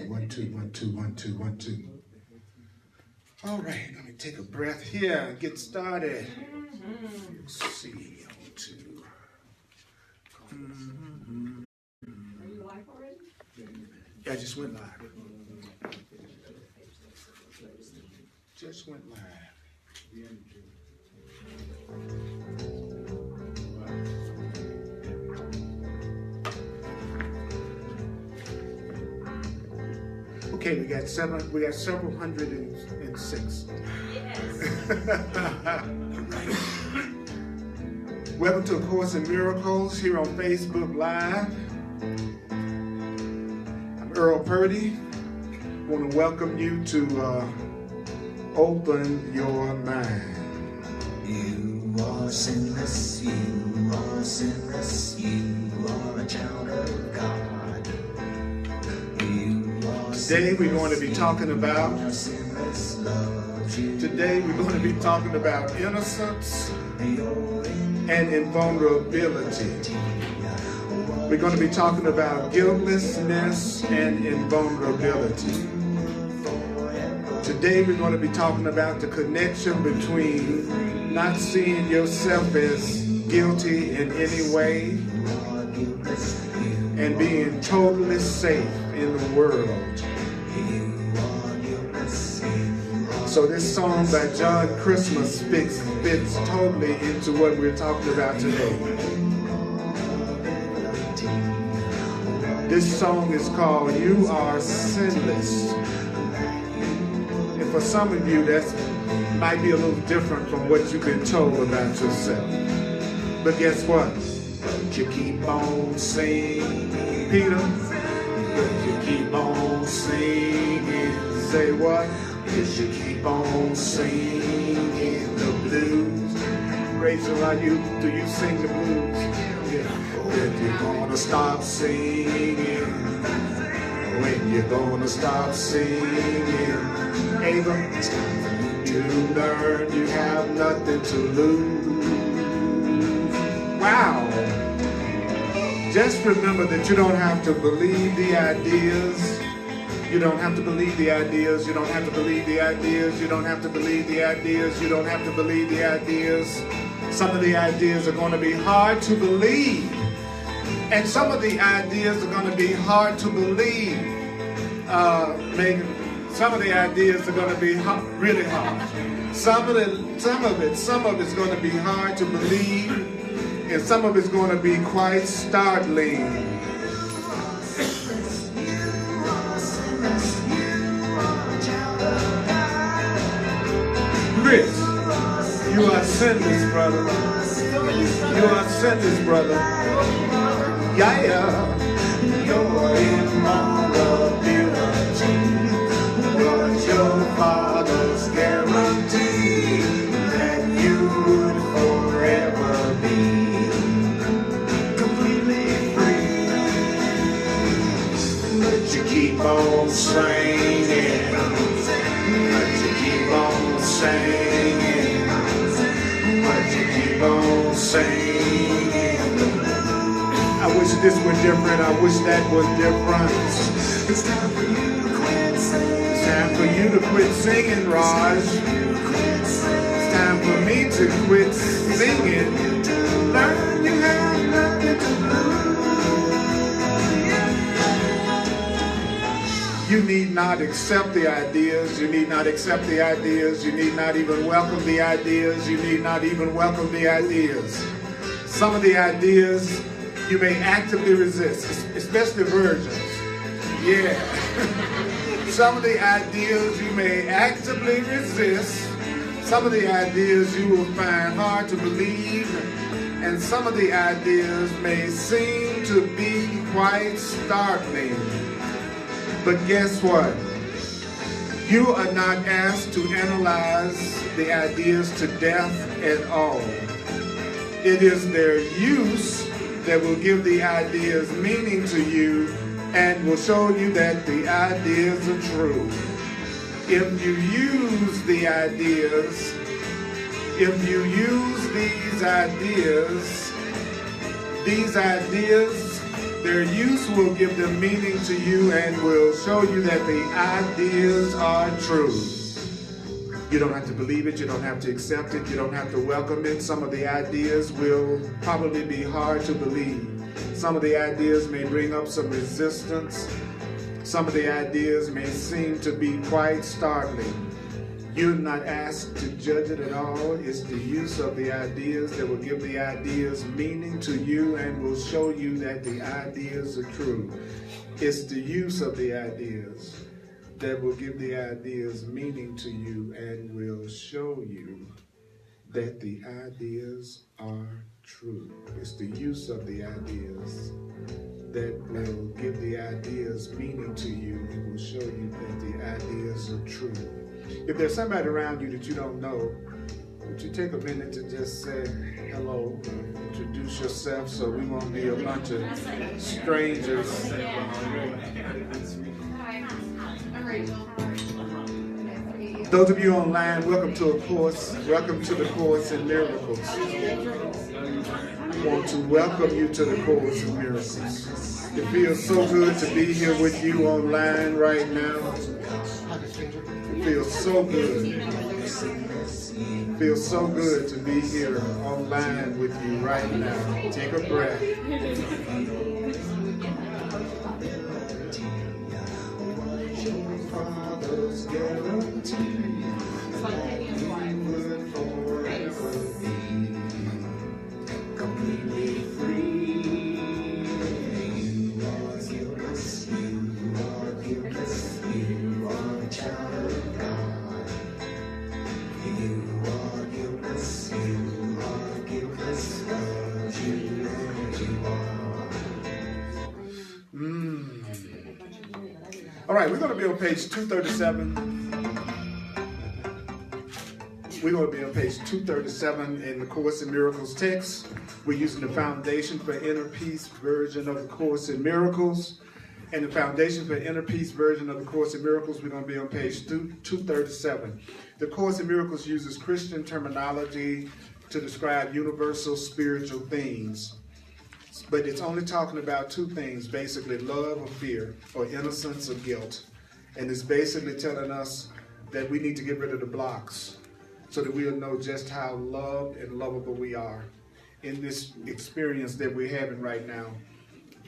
1, 2, 1, 2, 1, 2, 1, 2. All right, let me take a breath here and get started. Let's see, 1, 2. Are you live already? Yeah, I just went live. Just went live. Okay, we got several 106. Yes. Welcome to A Course in Miracles here on Facebook Live. I'm Earl Purdy. I want to welcome you to Open Your Mind. You are sinless, you are sinless, you are a child of God. Today we're going to be talking about innocence and invulnerability. We're going to be talking about guiltlessness and invulnerability. Today we're going to be talking about the connection between not seeing yourself as guilty in any way and being totally safe in the world. So this song by John Christmas fits totally into what we're talking about today. This song is called You Are Sinless. And for some of you, that might be a little different from what you've been told about yourself. But guess what? But you keep on singing, Peter. But you keep on singing. Say what? Because you keep on singing the blues. Rachel, do you sing the blues? Yeah. When you're gonna stop singing? When you're gonna stop singing? Ava, to learn you have nothing to lose. Wow. Just remember that you don't have to believe the ideas. You don't have to believe the ideas. You don't have to believe the ideas. You don't have to believe the ideas. You don't have to believe the ideas. Some of the ideas are going to be hard to believe. And some of the ideas are going to be hard to believe. Megan, some of the ideas are going to be really hard. Some of it's going to be hard to believe. And some of it's going to be quite startling. Chris, you are sinless, brother. You are sinless, brother. Yeah. Your invulnerability was your father's guarantee that you would forever be completely free. But you keep on singing. But you keep on singing, but you keep on singing. I wish this were different. I wish that was different. It's time for you to quit singing. It's time for you to quit singing, Raj. It's time for me to quit singing. Learn you have nothing to lose. You need not accept the ideas. You need not accept the ideas. You need not even welcome the ideas. You need not even welcome the ideas. Some of the ideas you may actively resist, especially virgins. Yeah. Some of the ideas you may actively resist. Some of the ideas you will find hard to believe. And some of the ideas may seem to be quite startling. But guess what? You are not asked to analyze the ideas to death at all. It is their use that will give the ideas meaning to you and will show you that the ideas are true. If you use the ideas, if you use these ideas Their use will give them meaning to you and will show you that the ideas are true. You don't have to believe it, you don't have to accept it, you don't have to welcome it. Some of the ideas will probably be hard to believe. Some of the ideas may bring up some resistance. Some of the ideas may seem to be quite startling. You're not asked to judge it at all. It's the use of the ideas that will give the ideas meaning to you and will show you that the ideas are true. It's the use of the ideas that will give the ideas meaning to you and will show you that the ideas are true. It's the use of the ideas that will give the ideas meaning to you and will show you that the ideas are true. If there's somebody around you that you don't know, would you take a minute to just say hello, introduce yourself so we won't be a bunch of strangers. Those of you online, welcome to a course. Welcome to the Course in Miracles. I want to welcome you to the Course in Miracles. It feels so good to be here with you online right now. It feels so good. It feels so good to be here online with you right now. Take a breath. Completely free. You are guiltless. You are guiltless. You are a child of God. You are guiltless. You are guiltless. Cause you are. All right, we're going to be on page 237. We're going to be on page 237 in the Course in Miracles text. We're using the Foundation for Inner Peace version of the Course in Miracles. And the Foundation for Inner Peace version of the Course in Miracles, we're going to be on page 237. The Course in Miracles uses Christian terminology to describe universal spiritual themes. But it's only talking about two things, basically love or fear, or innocence or guilt. And it's basically telling us that we need to get rid of the blocks so that we'll know just how loved and lovable we are in this experience that we're having right now.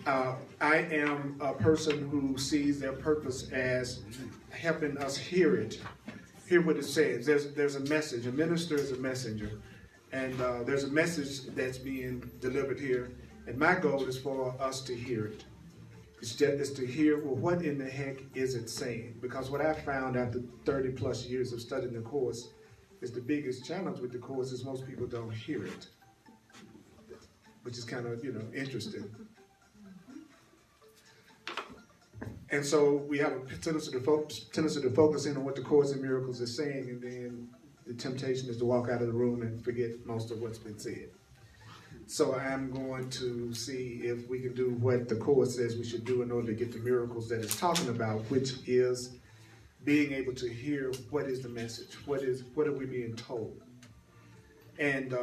I am a person who sees their purpose as helping us hear what it says. There's a message. A minister is a messenger. And there's a message that's being delivered here. And my goal is for us to hear it. It's to hear, well, what in the heck is it saying? Because what I found after 30 plus years of studying the Course is the biggest challenge with the Course is most people don't hear it, which is kind of, interesting. And so we have a tendency to focus in on what the Course in Miracles is saying, and then the temptation is to walk out of the room and forget most of what's been said. So I'm going to see if we can do what the Course says we should do in order to get the miracles that it's talking about, which is being able to hear what is the message, what are we being told. And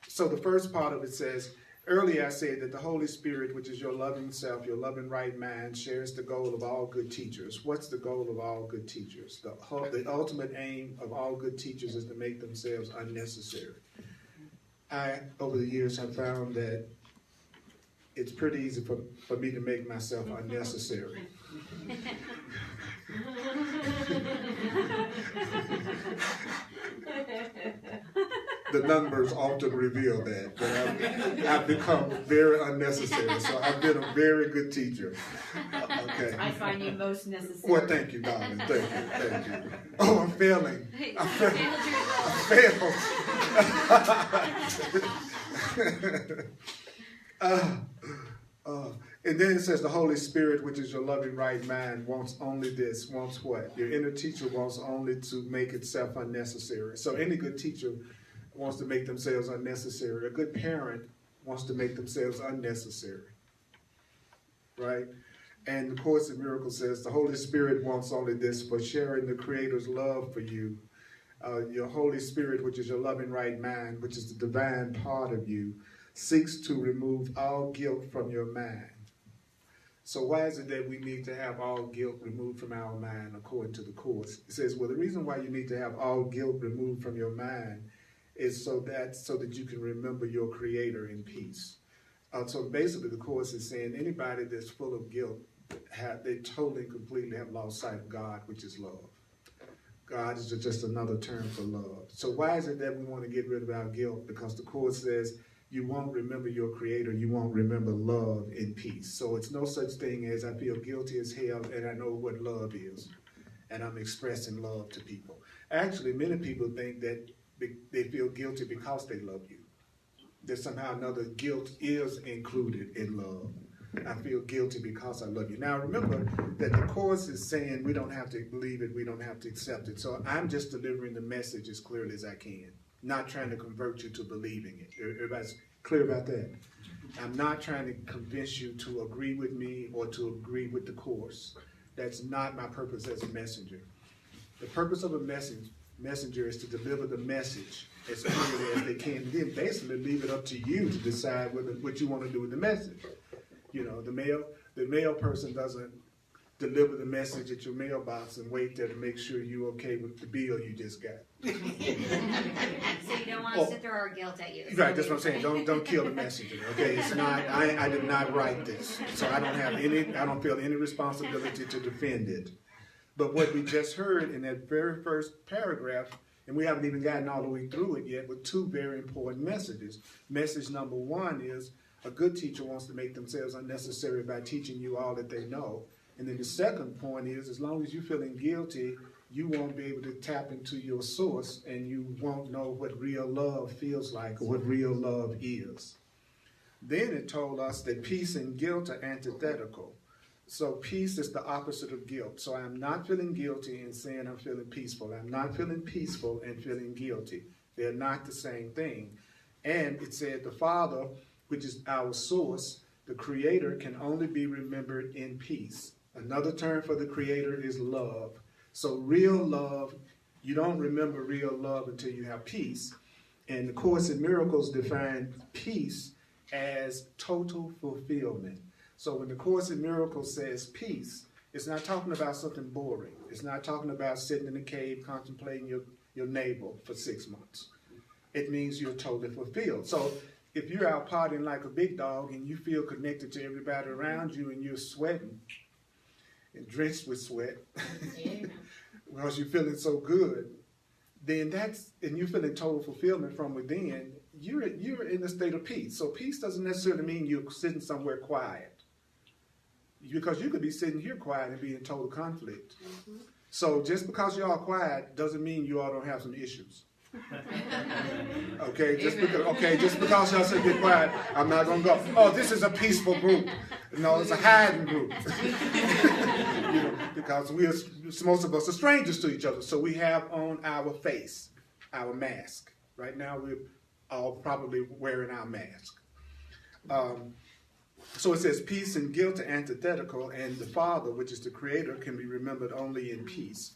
so the first part of it says, earlier I said that the Holy Spirit, which is your loving self, your loving right mind, shares the goal of all good teachers. What's the goal of all good teachers? The ultimate aim of all good teachers is to make themselves unnecessary. I, over the years, have found that it's pretty easy for me to make myself unnecessary. The numbers often reveal that I've become very unnecessary. So I've been a very good teacher. Okay. I find you most necessary. Well, thank you, darling. Thank you. Oh, I'm failing. I failed. And then it says the Holy Spirit, which is your loving right mind, wants only this. Wants what? Your inner teacher wants only to make itself unnecessary. So any good teacher wants to make themselves unnecessary. A good parent wants to make themselves unnecessary. Right? And the Course in Miracles says the Holy Spirit wants only this, for sharing the Creator's love for you. Your Holy Spirit, which is your loving right mind, which is the divine part of you, seeks to remove all guilt from your mind. So why is it that we need to have all guilt removed from our mind according to the Course? It says, well, the reason why you need to have all guilt removed from your mind is so that you can remember your Creator in peace. So basically the Course is saying anybody that's full of guilt, they totally and completely have lost sight of God, which is love. God is just another term for love. So why is it that we want to get rid of our guilt? Because the Course says you won't remember your Creator, you won't remember love in peace. So it's no such thing as I feel guilty as hell and I know what love is. And I'm expressing love to people. Actually, many people think that they feel guilty because they love you. That somehow another guilt is included in love. I feel guilty because I love you. Now remember that the Course is saying we don't have to believe it, we don't have to accept it. So I'm just delivering the message as clearly as I can. Not trying to convert you to believing it. Everybody's clear about that? I'm not trying to convince you to agree with me or to agree with the Course. That's not my purpose as a messenger. The purpose of a messenger is to deliver the message as clearly as they can. And then basically leave it up to you to decide what you want to do with the message. You know, the mail person doesn't deliver the message at your mailbox and wait there to make sure you're okay with the bill you just got. So you don't want us to throw our guilt at you. Right, that's what I'm saying. Don't kill the messenger. Okay, it's not. I did not write this, so I don't feel any responsibility to defend it. But what we just heard in that very first paragraph, and we haven't even gotten all the way through it yet, with two very important messages. Message number one is a good teacher wants to make themselves unnecessary by teaching you all that they know. And then the second point is, as long as you're feeling guilty, you won't be able to tap into your source and you won't know what real love feels like or what real love is. Then it told us that peace and guilt are antithetical. So peace is the opposite of guilt. So I'm not feeling guilty and saying I'm feeling peaceful. I'm not feeling peaceful and feeling guilty. They're not the same thing. And it said the Father, which is our source, the Creator, can only be remembered in peace. Another term for the Creator is love. So real love, you don't remember real love until you have peace. And the Course in Miracles defines peace as total fulfillment. So when the Course in Miracles says peace, it's not talking about something boring. It's not talking about sitting in a cave contemplating your navel for 6 months. It means you're totally fulfilled. So if you're out partying like a big dog and you feel connected to everybody around you and you're sweating and drenched with sweat because you're feeling so good, then and you're feeling total fulfillment from within, you're in a state of peace. So peace doesn't necessarily mean you're sitting somewhere quiet. Because you could be sitting here quiet and be in total conflict. Mm-hmm. So just because you're all quiet doesn't mean you all don't have some issues. Okay, just because y'all said get quiet, I'm not gonna go, oh, this is a peaceful group. No, it's a hiding group. Because most of us are strangers to each other. So we have on our face, our mask. Right now we're all probably wearing our mask. So it says peace and guilt are antithetical, and the Father, which is the Creator, can be remembered only in peace.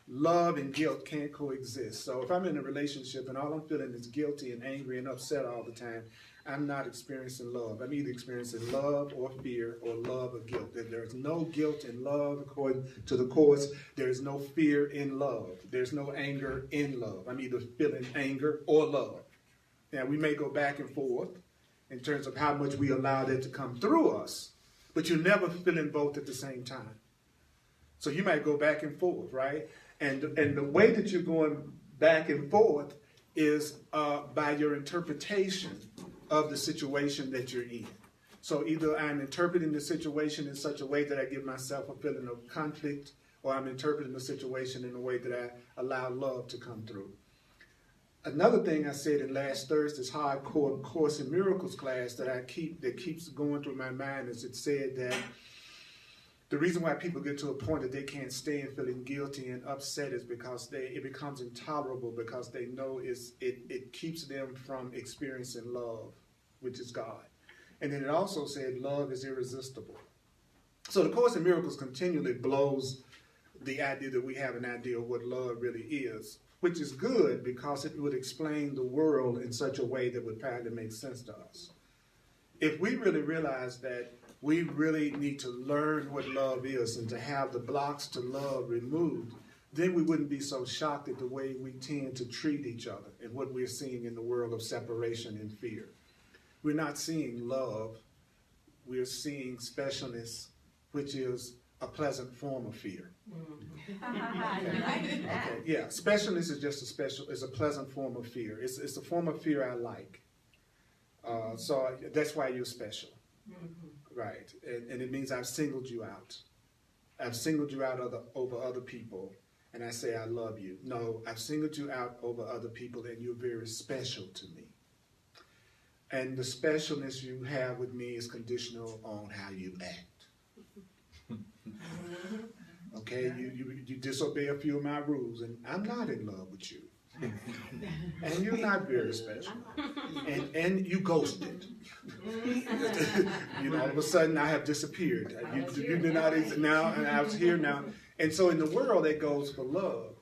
Love and guilt can't coexist. So if I'm in a relationship and all I'm feeling is guilty and angry and upset all the time, I'm not experiencing love. I'm either experiencing love or fear or love or guilt. There's no guilt in love, according to the Course. There's no fear in love. There's no anger in love. I'm either feeling anger or love. Now, we may go back and forth in terms of how much we allow that to come through us, but you're never feeling both at the same time. So you might go back and forth, right? And the way that you're going back and forth is by your interpretation of the situation that you're in. So either I'm interpreting the situation in such a way that I give myself a feeling of conflict, or I'm interpreting the situation in a way that I allow love to come through. Another thing I said in last Thursday's hardcore Course in Miracles class that keeps going through my mind is it said that the reason why people get to a point that they can't stand feeling guilty and upset is because it becomes intolerable, because they know it keeps them from experiencing love, which is God. And then it also said love is irresistible. So the Course in Miracles continually blows the idea that we have an idea of what love really is, which is good because it would explain the world in such a way that would probably make sense to us. if we really realize that we really need to learn what love is and to have the blocks to love removed, then we wouldn't be so shocked at the way we tend to treat each other and what we're seeing in the world of separation and fear. We're not seeing love, we're seeing specialness, which is a pleasant form of fear. Okay. Yeah, specialness is just is a pleasant form of fear. It's a form of fear I like. So that's why you're special. Right, and it means I've singled you out. I've singled you out over other people, and I say I love you. No, I've singled you out over other people, and you're very special to me. And the specialness you have with me is conditional on how you act. Okay, you disobey a few of my rules, and I'm not in love with you. And you're not very special. And you ghosted. All of a sudden I have disappeared. You did not exist now, and I was here now. And so in the world, that goes for love.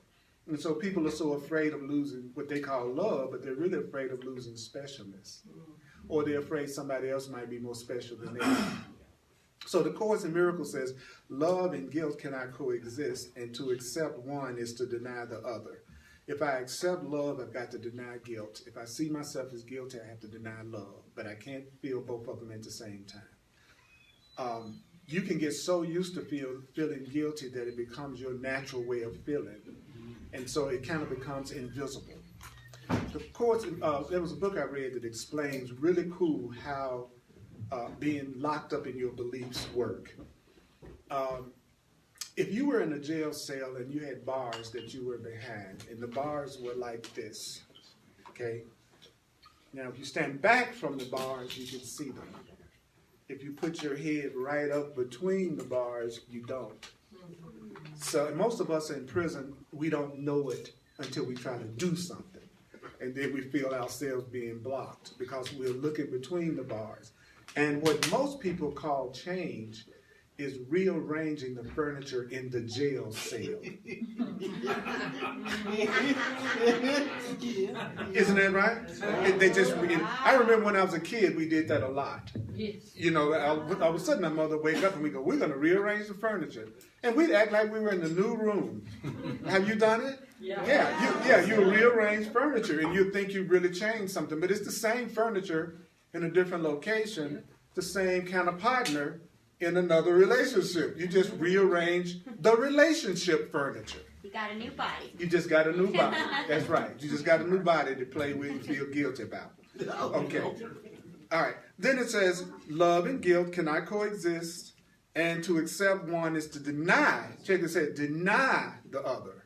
And so people are so afraid of losing what they call love, but they're really afraid of losing specialness. Or they're afraid somebody else might be more special than they are. So the Course in Miracles says, love and guilt cannot coexist, and to accept one is to deny the other. If I accept love, I've got to deny guilt. If I see myself as guilty, I have to deny love. But I can't feel both of them at the same time. You can get so used to feeling guilty that it becomes your natural way of feeling. And so it kind of becomes invisible. The Course, there was a book I read that explains really cool how being locked up in your beliefs work. If you were in a jail cell and you had bars that you were behind, and the bars were like this, okay? Now, if you stand back from the bars, you can see them. If you put your head right up between the bars, you don't. So most of us in prison, we don't know it until we try to do something. And then we feel ourselves being blocked because we're looking between the bars. And what most people call change is rearranging the furniture in the jail cell. Isn't that right? I remember when I was a kid, we did that a lot. Yes. All of a sudden my mother would wake up and we go, we're going to rearrange the furniture. And we'd act like we were in the new room. Have you done it? Yeah. You rearrange furniture and you think you really changed something, but it's the same furniture in a different location, the same kind of partner in another relationship. You just rearrange the relationship furniture. You got a new body. You just got a new body. That's right. You just got a new body to play with and feel guilty about. Okay. All right. Then it says, love and guilt cannot coexist, and to accept one is to deny, check this out, deny the other.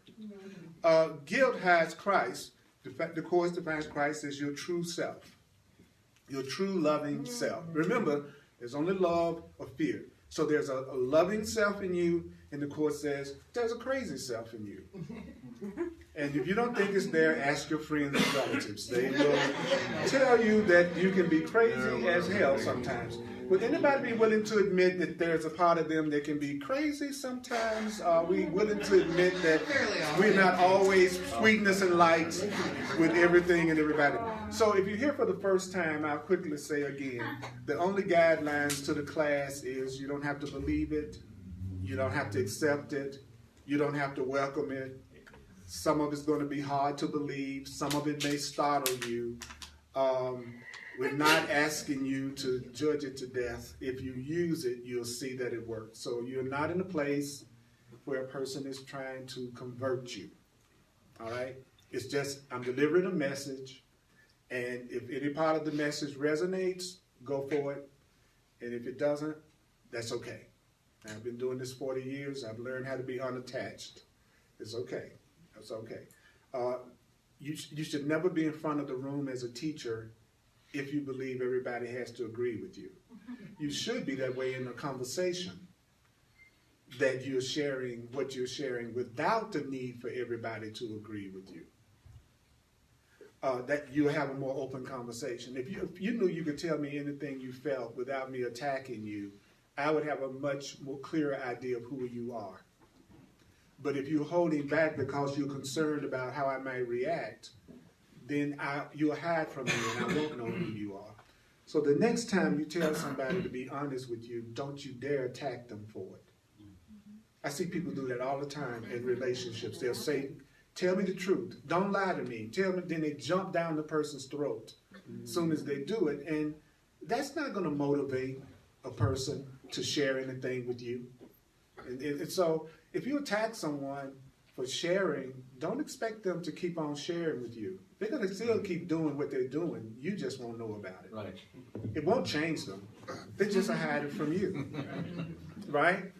Guilt hides Christ. The Course defines Christ as your true self. Your true loving self. Remember, there's only love or fear. So there's a loving self in you, and the Course says there's a crazy self in you. And if you don't think it's there, ask your friends and relatives. They will tell you that you can be crazy as hell sometimes. Would anybody be willing to admit that there's a part of them that can be crazy sometimes? Are we willing to admit that we're not always sweetness and light with everything and everybody? So if you're here for the first time, I'll quickly say again, the only guidelines to the class is you don't have to believe it, you don't have to accept it, you don't have to welcome it. Some of it's going to be hard to believe, some of it may startle you. We're not asking you to judge it to death. If you use it, you'll see that it works. So you're not in a place where a person is trying to convert you. All right? It's just, I'm delivering a message, and if any part of the message resonates, go for it. And if it doesn't, that's okay. I've been doing this 40 years. I've learned how to be unattached. It's okay. It's okay. You should never be in front of the room as a teacher if you believe everybody has to agree with you. You should be that way in a conversation, that you're sharing what you're sharing without the need for everybody to agree with you. That you have a more open conversation. If you knew you could tell me anything you felt without me attacking you, I would have a much more clearer idea of who you are. But if you're holding back because you're concerned about how I might react, then you'll hide from me and I won't know who you are. So the next time you tell somebody to be honest with you, don't you dare attack them for it. I see people do that all the time in relationships. They'll say, tell me the truth. Don't lie to me. Tell me. Then they jump down the person's throat as soon as they do it. And that's not going to motivate a person to share anything with you. And so if you attack someone for sharing, don't expect them to keep on sharing with you. They're going to still keep doing what they're doing. You just won't know about it. Right. It won't change them. They just hide it from you. Right?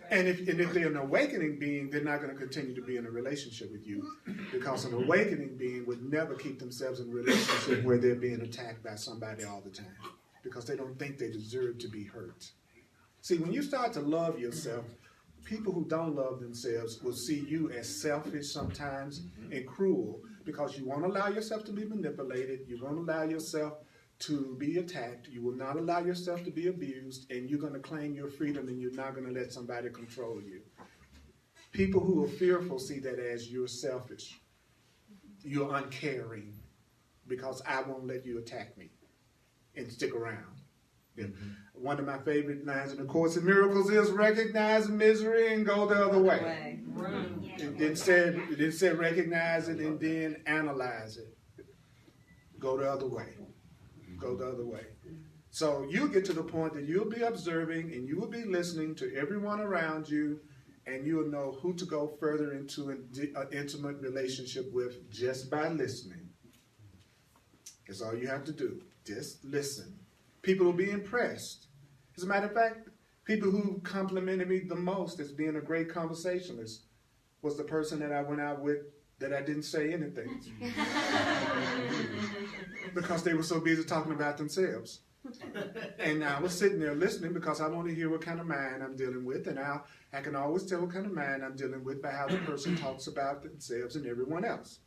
And if they're an awakening being, they're not going to continue to be in a relationship with you, because an awakening being would never keep themselves in a relationship where they're being attacked by somebody all the time, because they don't think they deserve to be hurt. See, when you start to love yourself, people who don't love themselves will see you as selfish sometimes and cruel, because you won't allow yourself to be manipulated. You won't allow yourself to be attacked. You will not allow yourself to be abused, and you're going to claim your freedom, and you're not going to let somebody control you. People who are fearful see that as you're selfish. You're uncaring, because I won't let you attack me and stick around. Yeah. One of my favorite lines in the Course in Miracles is recognize misery and go the other way. It didn't say recognize it and then analyze it. Go the other way. Go the other way. So you get to the point that you'll be observing and you will be listening to everyone around you, and you'll know who to go further into an intimate relationship with just by listening. That's all you have to do. Just listen. People will be impressed. As a matter of fact, people who complimented me the most as being a great conversationalist was the person that I went out with that I didn't say anything. Because they were so busy talking about themselves. And I was sitting there listening, because I want to hear what kind of mind I'm dealing with, and I can always tell what kind of mind I'm dealing with by how the person talks about themselves and everyone else.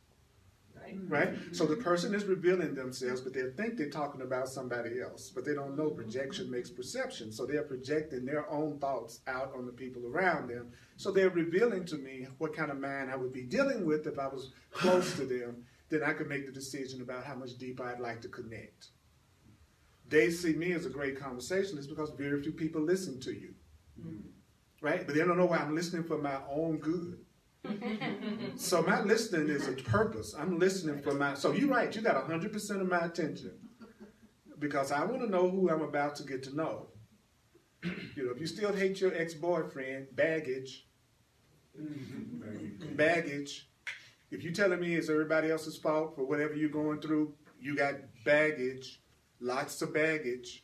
Right? So the person is revealing themselves, but they think they're talking about somebody else. But they don't know projection makes perception. So they're projecting their own thoughts out on the people around them. So they're revealing to me what kind of mind I would be dealing with if I was close to them. Then I could make the decision about how much deeper I'd like to connect. They see me as a great conversationalist because very few people listen to you. Right? But they don't know why I'm listening for my own good. So my listening is a purpose. I'm listening for my... So you're right. You got 100% of my attention, because I want to know who I'm about to get to know. You know, if you still hate your ex-boyfriend, baggage. If you're telling me it's everybody else's fault for whatever you're going through, you got baggage, lots of baggage.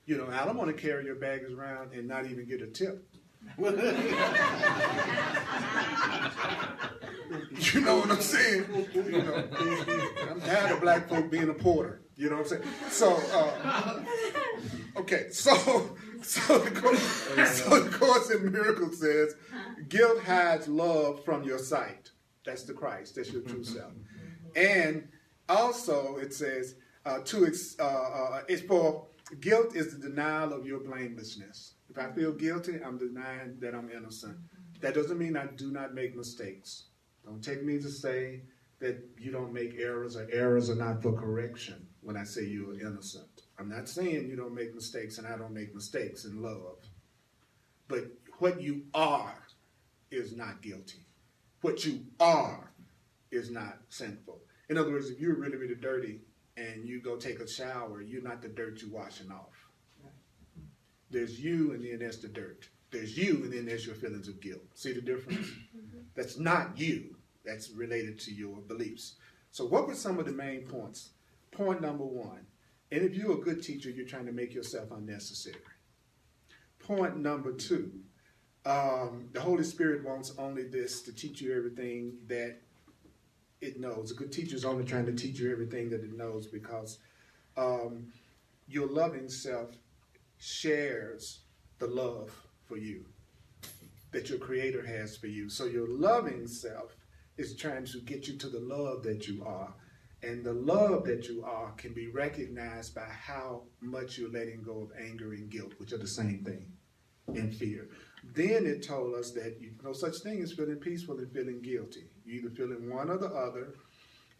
You know, I don't want to carry your baggage around and not even get a tip. You know what I'm saying? You know, I'm tired of black folk being a porter. You know what I'm saying? So, okay, so the Course in Miracles says, guilt hides love from your sight. That's the Christ. That's your true self. And also it says, it's for guilt is the denial of your blamelessness. If I feel guilty, I'm denying that I'm innocent. That doesn't mean I do not make mistakes. Don't take me to say that you don't make errors, or errors are not for correction when I say you are innocent. I'm not saying you don't make mistakes and I don't make mistakes in love. But what you are is not guilty. What you are is not sinful. In other words, if you're really, really dirty and you go take a shower, you're not the dirt you're washing off. There's you, and then there's the dirt. There's you, and then there's your feelings of guilt. See the difference? That's not you. That's related to your beliefs. So what were some of the main points? Point number one, and if you're a good teacher, you're trying to make yourself unnecessary. Point number two, the Holy Spirit wants only this, to teach you everything that it knows. A good teacher is only trying to teach you everything that it knows, because your loving self shares the love for you that your Creator has for you. So your loving self is trying to get you to the love that you are. And the love that you are can be recognized by how much you're letting go of anger and guilt, which are the same thing, and fear. Then it told us that no such thing as feeling peaceful and feeling guilty. You're either feeling one or the other,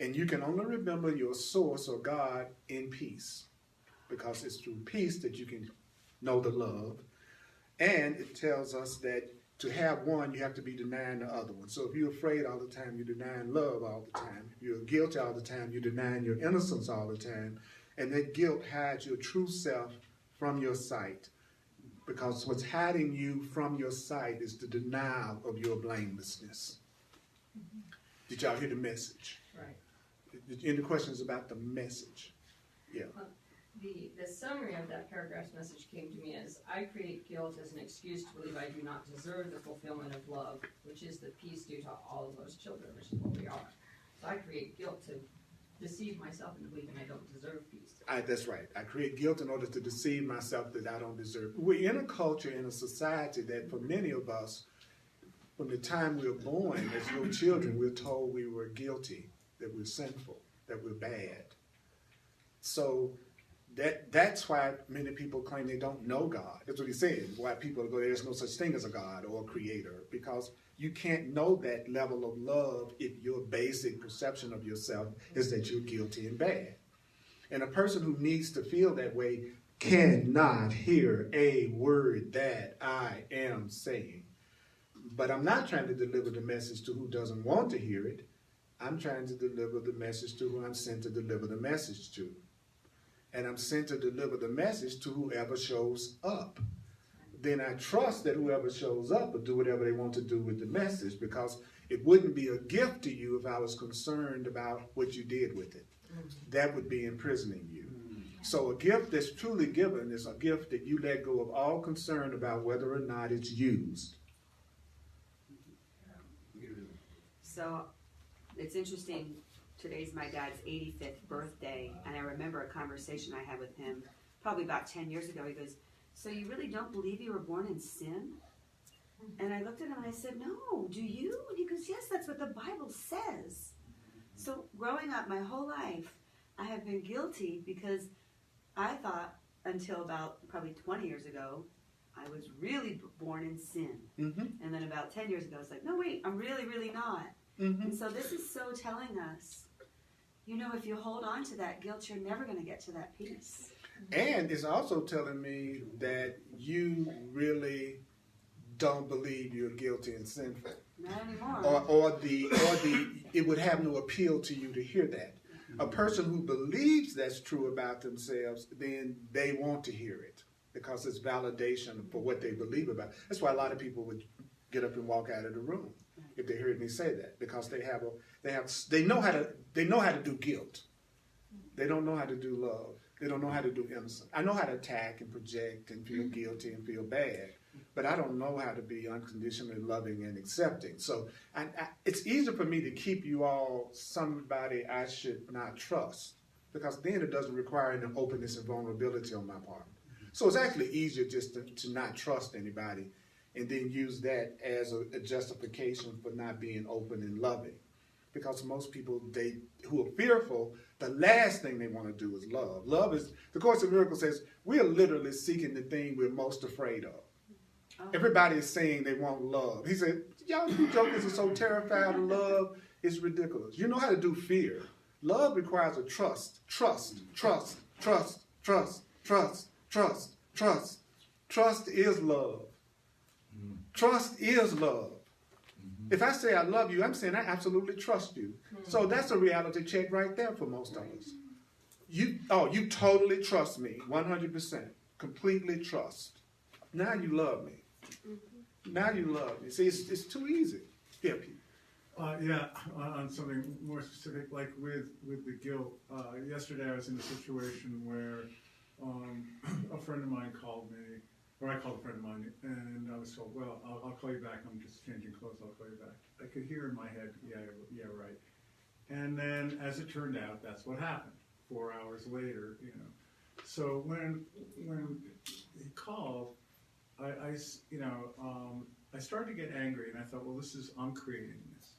and you can only remember your source or God in peace. because it's through peace that you can know the love. And it tells us that to have one, you have to be denying the other one. So if you're afraid all the time, you're denying love all the time. If you're guilty all the time, you're denying your innocence all the time. And that guilt hides your true self from your sight. Because what's hiding you from your sight is the denial of your blamelessness. Did y'all hear the message? Right. Any questions about the message? Yeah. The summary of that paragraph's message came to me as, I create guilt as an excuse to believe I do not deserve the fulfillment of love, which is the peace due to all of those children, which is what we are. So I create guilt to deceive myself into believing I don't deserve peace. That's right. I create guilt in order to deceive myself that I don't deserve. We're in a culture, in a society that for many of us, from the time we were born as little children, we're told we were guilty, that we're sinful, that we're bad. So that's why many people claim they don't know God. That's what he's saying. Why people go, there's no such thing as a God or a creator, because you can't know that level of love if your basic perception of yourself is that you're guilty and bad. And a person who needs to feel that way cannot hear a word that I am saying. But I'm not trying to deliver the message to who doesn't want to hear it. I'm trying to deliver the message to who I'm sent to deliver the message to. And I'm sent to deliver the message to whoever shows up. Then I trust that whoever shows up will do whatever they want to do with the message, because it wouldn't be a gift to you if I was concerned about what you did with it. That would be imprisoning you. So a gift that's truly given is a gift that you let go of all concern about whether or not it's used. So it's interesting. Today's my dad's 85th birthday, and I remember a conversation I had with him probably about 10 years ago. He goes, so you really don't believe you were born in sin? And I looked at him and I said, no, do you? And he goes, yes, that's what the Bible says. So growing up my whole life, I have been guilty because I thought until about probably 20 years ago, I was really born in sin. Mm-hmm. And then about 10 years ago, I was like, no, wait, I'm really, really not. Mm-hmm. And so this is so telling us, you know, if you hold on to that guilt, you're never going to get to that peace. And it's also telling me that you really don't believe you're guilty and sinful. Not anymore. Or it would have no appeal to you to hear that. A person who believes that's true about themselves, then they want to hear it because it's validation for what they believe about. That's why a lot of people would get up and walk out of the room if they heard me say that, because they know how to do guilt. They don't know how to do love. They don't know how to do innocence. I know how to attack and project and feel guilty and feel bad, but I don't know how to be unconditionally loving and accepting. So it's easier for me to keep you all somebody I should not trust, because then it doesn't require any openness and vulnerability on my part. So it's actually easier just to not trust anybody and then use that as a justification for not being open and loving. Because most people who are fearful, the last thing they want to do is love. Love is, the Course in Miracles says, we are literally seeking the thing we're most afraid of. Oh. Everybody is saying they want love. He said, y'all you jokers are so terrified of love, it's ridiculous. You know how to do fear. Love requires a trust. Trust is love. Trust is love. If I say I love you, I'm saying I absolutely trust you. So that's a reality check right there for most of us. You totally trust me, 100%, completely trust. Now you love me. Now you love me. See, it's too easy. Yeah, Pete. On something more specific, like with the guilt. Yesterday I was in a situation where a friend of mine called me, or I called a friend of mine, and I was told, well, I'll call you back. I'm just changing clothes. I'll call you back. I could hear in my head, yeah, right. And then, as it turned out, that's what happened. 4 hours later, you know. So when he called, I started to get angry, and I thought, well, I'm creating this.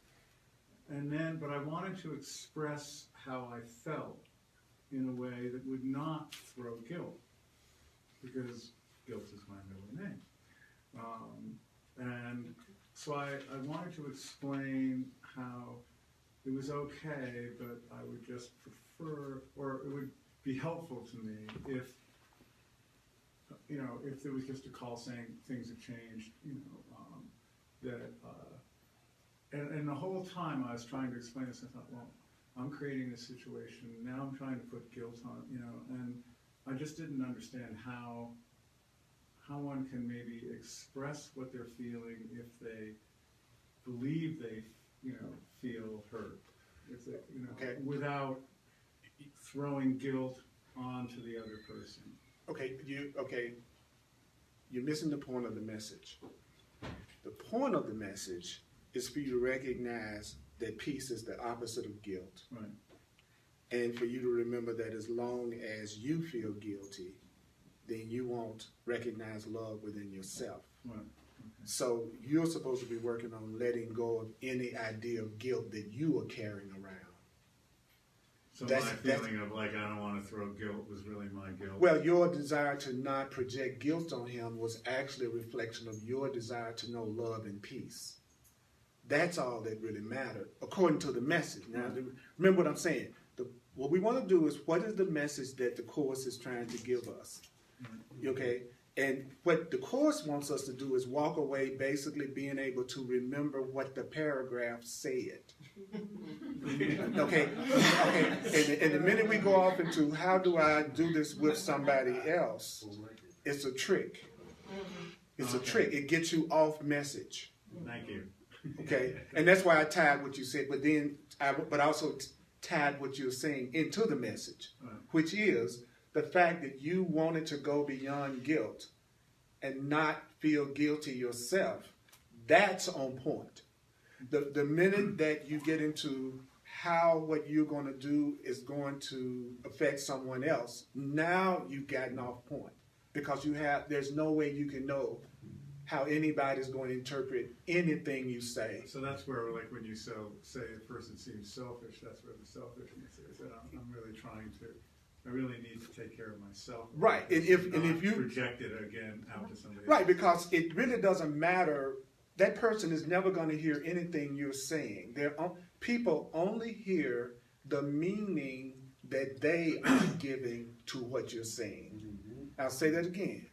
And then, but I wanted to express how I felt in a way that would not throw guilt, because guilt is my middle name. And so I wanted to explain how it was okay, but I would just prefer, or it would be helpful to me if you know, if there was just a call saying things have changed, you know, and the whole time I was trying to explain this, I thought, well, I'm creating this situation, now I'm trying to put guilt on, you know, and I just didn't understand how one can maybe express what they're feeling if they believe they, you know, feel hurt, if they, you know, Okay. without throwing guilt onto the other person. Okay, you're missing the point of the message. The point of the message is for you to recognize that peace is the opposite of guilt. Right. And for you to remember that as long as you feel guilty, then you won't recognize love within yourself. Right. So you're supposed to be working on letting go of any idea of guilt that you are carrying around. So my feeling of like, I don't want to throw guilt was really my guilt. Well, your desire to not project guilt on him was actually a reflection of your desire to know love and peace. That's all that really mattered, according to the message. Now, remember what I'm saying. What we want to do is, what is the message that the Course is trying to give us? Okay? And what the Course wants us to do is walk away basically being able to remember what the paragraph said. Okay? And the minute we go off into, how do I do this with somebody else? It's a trick. It's a trick. It gets you off message. Thank you. Okay? And that's why I tied what you said, but also tied what you're saying into the message, which is the fact that you wanted to go beyond guilt and not feel guilty yourself. That's on point. The minute that you get into how what you're going to do is going to affect someone else, now you've gotten off point, because there's no way you can know how anybody's going to interpret anything you say. So that's where, like, when you say a person seems selfish, that's where the selfishness is. That I'm really trying to, I really need to take care of myself. Right, and if you project it again out to somebody else. Right, because it really doesn't matter. That person is never going to hear anything you're saying. People only hear the meaning that they are giving to what you're saying. I'll say that again.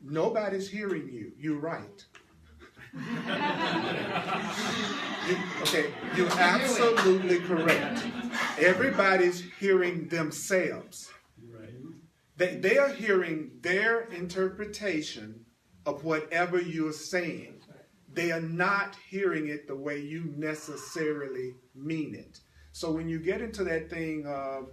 Nobody's hearing you. You're right. You're absolutely correct. Everybody's hearing themselves. They are hearing their interpretation of whatever you're saying. They are not hearing it the way you necessarily mean it. So when you get into that thing of,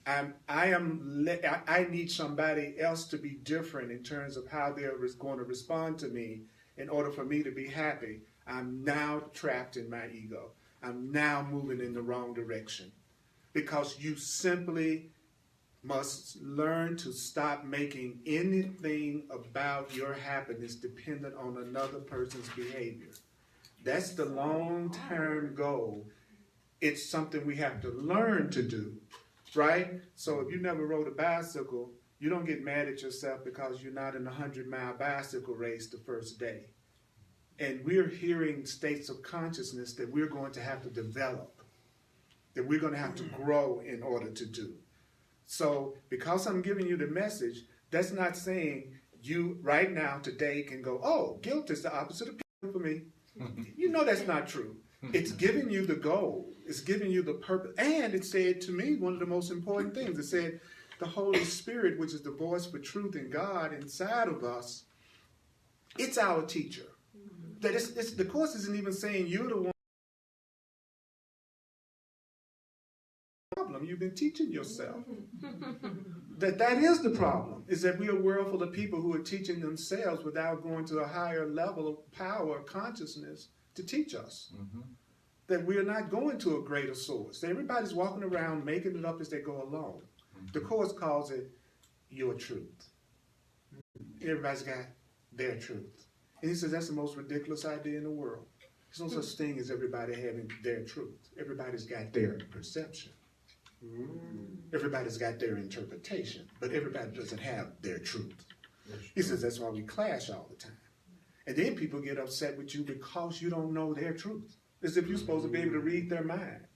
I need somebody else to be different in terms of how they're going to respond to me in order for me to be happy, I'm now trapped in my ego. I'm now moving in the wrong direction. Because you simply must learn to stop making anything about your happiness dependent on another person's behavior. That's the long-term goal. It's something we have to learn to do. Right? So if you never rode a bicycle, you don't get mad at yourself because you're not in a 100-mile bicycle race the first day. And we're hearing states of consciousness that we're going to have to develop, that we're going to have to grow in order to do. So because I'm giving you the message, that's not saying you right now, today, can go, oh, guilt is the opposite of peace for me. You know that's not true. It's giving you the goal. It's giving you the purpose. And it said to me, one of the most important things, it said the Holy Spirit, which is the voice for truth in God inside of us, it's our teacher. That the Course isn't even saying you're the one problem. You've been teaching yourself. That is the problem, is that we are a world full of people who are teaching themselves without going to a higher level of power, consciousness, to teach us. That we are not going to a greater source. Everybody's walking around making it up as they go along. The Course calls it your truth. Everybody's got their truth. And he says that's the most ridiculous idea in the world. There's no such thing as everybody having their truth. Everybody's got their perception. Everybody's got their interpretation. But everybody doesn't have their truth. He says that's why we clash all the time. And then people get upset with you because you don't know their truth. As if you're supposed to be able to read their mind.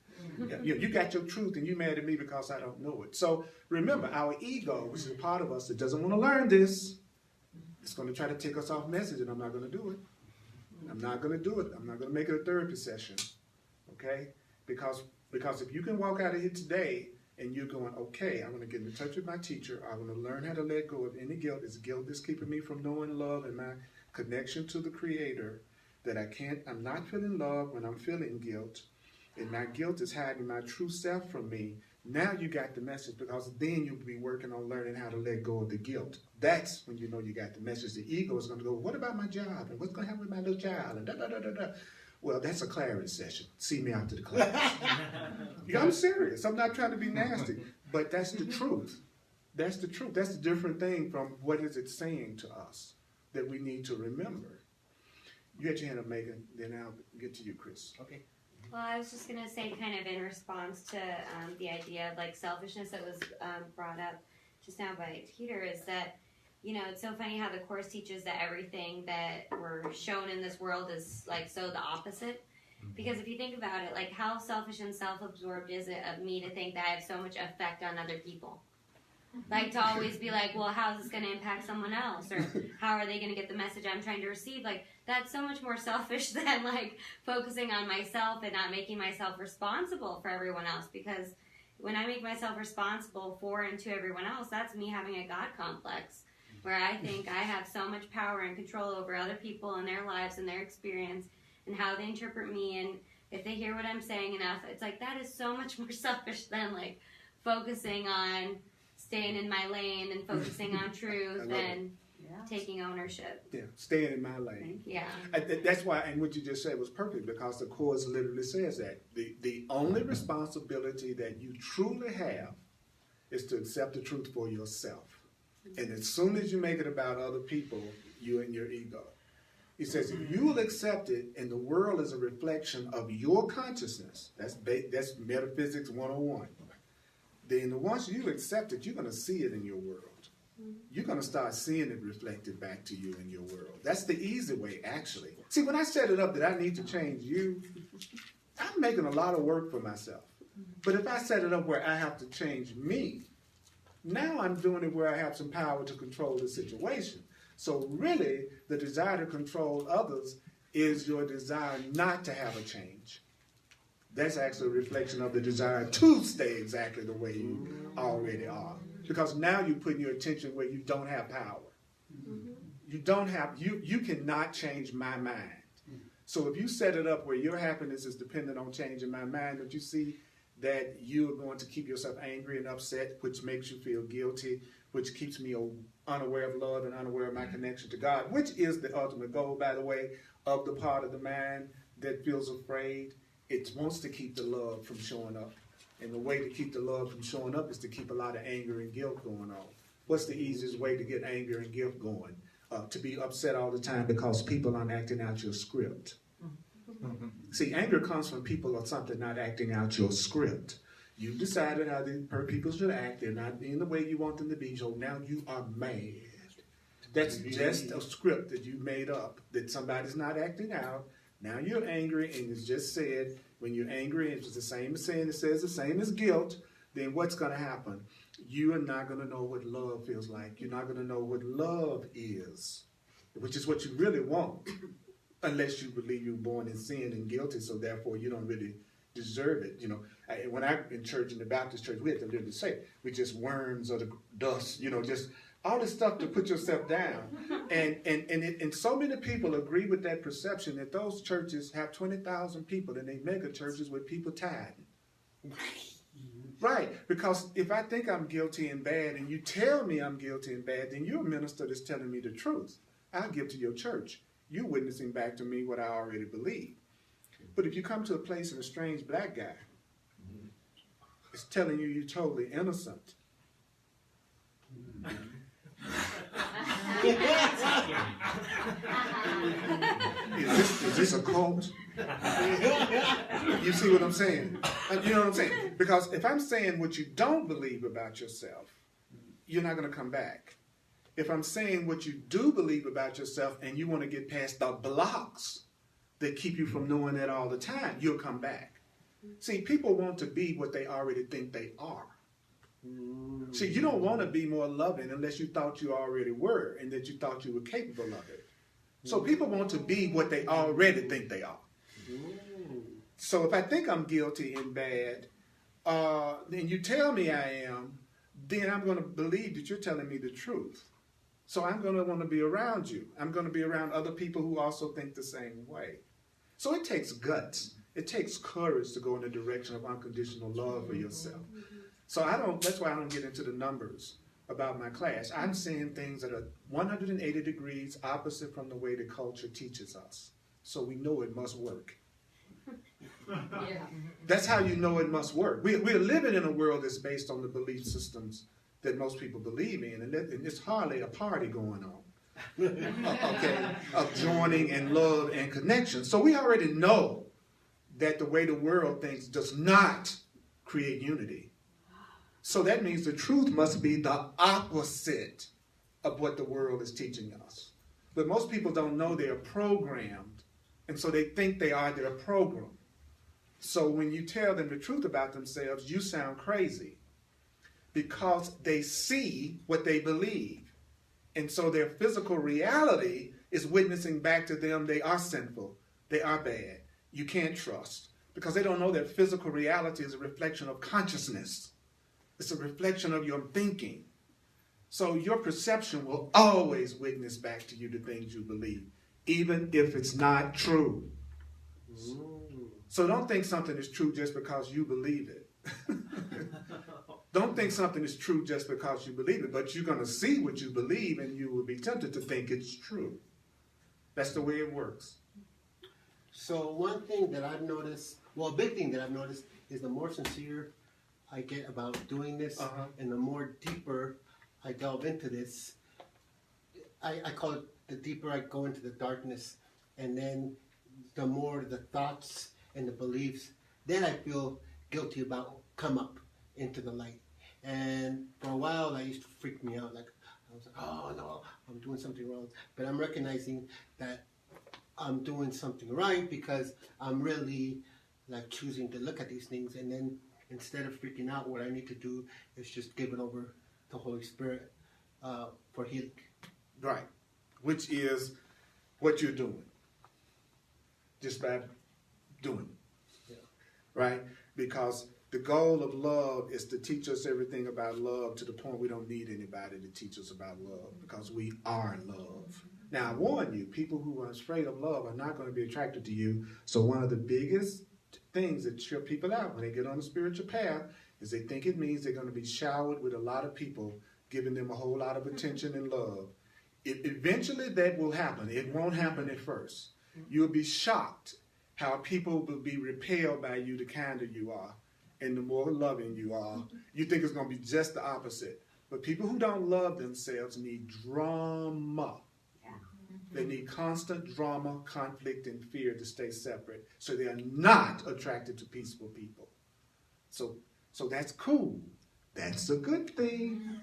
You got your truth and you're mad at me because I don't know it. So remember, our ego, which is a part of us that doesn't want to learn this, It's going to try to take us off message, and I'm not going to do it. I'm not going to do it. I'm not going to make it a therapy session, okay? Because if you can walk out of here today and you're going, okay, I'm going to get in touch with my teacher. I'm going to learn how to let go of any guilt. It's guilt that's keeping me from knowing love and my connection to the Creator, that I'm not feeling love when I'm feeling guilt, and my guilt is hiding my true self from me. Now you got the message, because then you'll be working on learning how to let go of the guilt. That's when you know you got the message. The ego is going to go, what about my job? And what's going to happen with my little child? And da-da-da-da-da. Well, that's a clarity session. See me after the class. I'm serious. I'm not trying to be nasty. But that's the truth. That's the truth. That's a different thing from what is it saying to us that we need to remember. You had your hand up, Megan. Then I'll get to you, Chris. Okay. Well, I was just going to say, kind of in response to the idea of like selfishness that was brought up just now by Peter, is that, you know, it's so funny how the Course teaches that everything that we're shown in this world is like so the opposite. Because if you think about it, like how selfish and self-absorbed is it of me to think that I have so much effect on other people? Like to always be like, well, how is this going to impact someone else? Or how are they going to get the message I'm trying to receive? Like, that's so much more selfish than like focusing on myself and not making myself responsible for everyone else. Because when I make myself responsible for and to everyone else, that's me having a God complex, where I think I have so much power and control over other people and their lives and their experience and how they interpret me. And if they hear what I'm saying enough, it's like that is so much more selfish than like focusing on staying in my lane and focusing on truth and taking ownership. Yeah, staying in my lane. Yeah. That's why, and what you just said was perfect, because the Course literally says that. The only responsibility that you truly have is to accept the truth for yourself. And as soon as you make it about other people, you and your ego. He says, if you will accept it, and the world is a reflection of your consciousness, that's metaphysics 101. Then once you accept it, you're going to see it in your world. You're going to start seeing it reflected back to you in your world. That's the easy way, actually. See, when I set it up that I need to change you, I'm making a lot of work for myself. But if I set it up where I have to change me, now I'm doing it where I have some power to control the situation. So really, the desire to control others is your desire not to have a change. That's actually a reflection of the desire to stay exactly the way you already are. Because now you're putting your attention where you don't have power. You don't have, you cannot change my mind. So if you set it up where your happiness is dependent on changing my mind, don't you see that you're going to keep yourself angry and upset, which makes you feel guilty, which keeps me unaware of love and unaware of my connection to God, which is the ultimate goal, by the way, of the part of the mind that feels afraid. It wants to keep the love from showing up. And the way to keep the love from showing up is to keep a lot of anger and guilt going on. What's the easiest way to get anger and guilt going? To be upset all the time because people aren't acting out your script. See, anger comes from people or something not acting out your script. You've decided how people should act. They're not being the way you want them to be, so now you are mad. That's just a script that you made up, that somebody's not acting out. Now you're angry, and it's just said, when you're angry, it's the same as saying, it says the same as guilt, then what's going to happen? You are not going to know what love feels like. You're not going to know what love is, which is what you really want, unless you believe you're born in sin and guilty, so therefore you don't really deserve it. You know, when I'm in church, in the Baptist church, we have to literally say, we're just worms or the dust, you know, just all this stuff to put yourself down. And so many people agree with that perception that those churches have 20,000 people and they mega churches with people tithing. Right, because if I think I'm guilty and bad and you tell me I'm guilty and bad, then you're a minister that's telling me the truth. I'll give to your church. You're witnessing back to me what I already believe. But if you come to a place and a strange black guy is telling you you're totally innocent, is this a cult? You see what I'm saying? You know what I'm saying? Because if I'm saying what you don't believe about yourself, you're not going to come back. If I'm saying what you do believe about yourself and you want to get past the blocks that keep you from knowing that all the time, you'll come back. See, people want to be what they already think they are. See, you don't want to be more loving unless you thought you already were and that you thought you were capable of it. So people want to be what they already think they are. So if I think I'm guilty and bad, then you tell me I am, then I'm going to believe that you're telling me the truth. So I'm going to want to be around you. I'm going to be around other people who also think the same way. So it takes guts. It takes courage to go in the direction of unconditional love for yourself. So that's why I don't get into the numbers about my class. I'm saying things that are 180 degrees opposite from the way the culture teaches us. So we know it must work. Yeah. That's how you know it must work. We're living in a world that's based on the belief systems that most people believe in, and it's hardly a party going on, okay, of joining and love and connection. So we already know that the way the world thinks does not create unity. So that means the truth must be the opposite of what the world is teaching us. But most people don't know they're programmed, and so they think they are their program. So when you tell them the truth about themselves, you sound crazy because they see what they believe. And so their physical reality is witnessing back to them they are sinful, they are bad, you can't trust, because they don't know that physical reality is a reflection of consciousness. It's a reflection of your thinking. So your perception will always witness back to you the things you believe, even if it's not true. So don't think something is true just because you believe it. Don't think something is true just because you believe it, but you're going to see what you believe and you will be tempted to think it's true. That's the way it works. So one thing that I've noticed, well, a big thing that I've noticed is the more sincere I get about doing this and the more deeper I delve into this, I call it the deeper I go into the darkness, and then the more the thoughts and the beliefs that I feel guilty about come up into the light. And for a while, that used to freak me out. Like, I was like, oh no, I'm doing something wrong. But I'm recognizing that I'm doing something right because I'm really like choosing to look at these things. And then instead of freaking out, what I need to do is just give it over to Holy Spirit for healing. Right. Which is what you're doing. Just by doing it. Yeah. Right? Because the goal of love is to teach us everything about love to the point we don't need anybody to teach us about love, because we are love. Now, I warn you, people who are afraid of love are not going to be attracted to you. So one of the biggest things that trip people out when they get on the spiritual path is they think it means they're going to be showered with a lot of people giving them a whole lot of attention and love. Eventually that will happen. It won't happen at first. You'll be shocked how people will be repelled by you the kinder you are and the more loving you are. You think it's going to be just the opposite. But people who don't love themselves need drama. They need constant drama, conflict, and fear to stay separate. So they are not attracted to peaceful people. So that's cool. That's a good thing.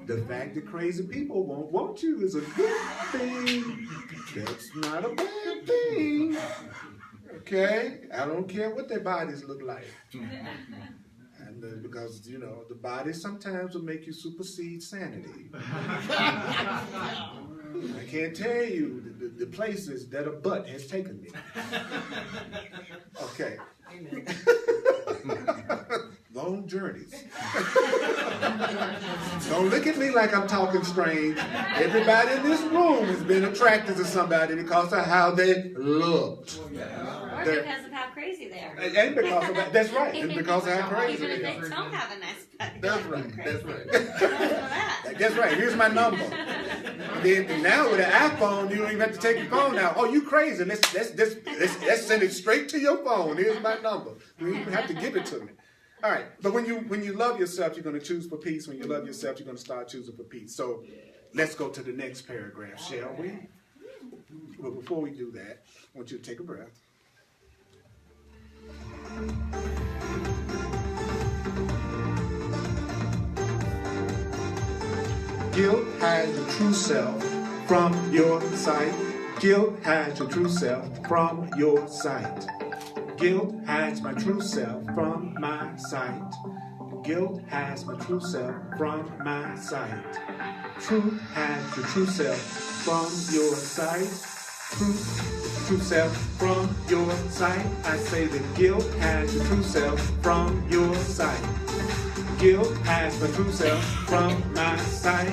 The fact that crazy people won't want you is a good thing. That's not a bad thing. Okay? I don't care what their bodies look like. And because, you know, the body sometimes will make you supersede sanity. I can't tell you the places that a butt has taken me. Okay. Long journeys. Don't look at me like I'm talking strange. Everybody in this room has been attracted to somebody because of how they looked. Or because of how crazy they are. And because of that. That's right. And because of how crazy Even they if are. they don't have a nice butt. That's right. That's right. That. That's right. Here's my number. Then now with an iPhone, you don't even have to take your phone out. Oh, you crazy? Let's send it straight to your phone. Here's my number. You don't even have to give it to me. All right. But when you love yourself, you're going to choose for peace. When you love yourself, you're going to start choosing for peace. So let's go to the next paragraph, shall we? But before we do that, I want you to take a breath. Guilt hides your true self from your sight. Guilt hides your true self from your sight. Guilt hides my true self from my sight. Guilt hides my true self from my sight. Truth hides the true self from your sight. Truth, true self from your sight. I say that guilt hides the true self from your sight. Guilt hides the true self from my sight.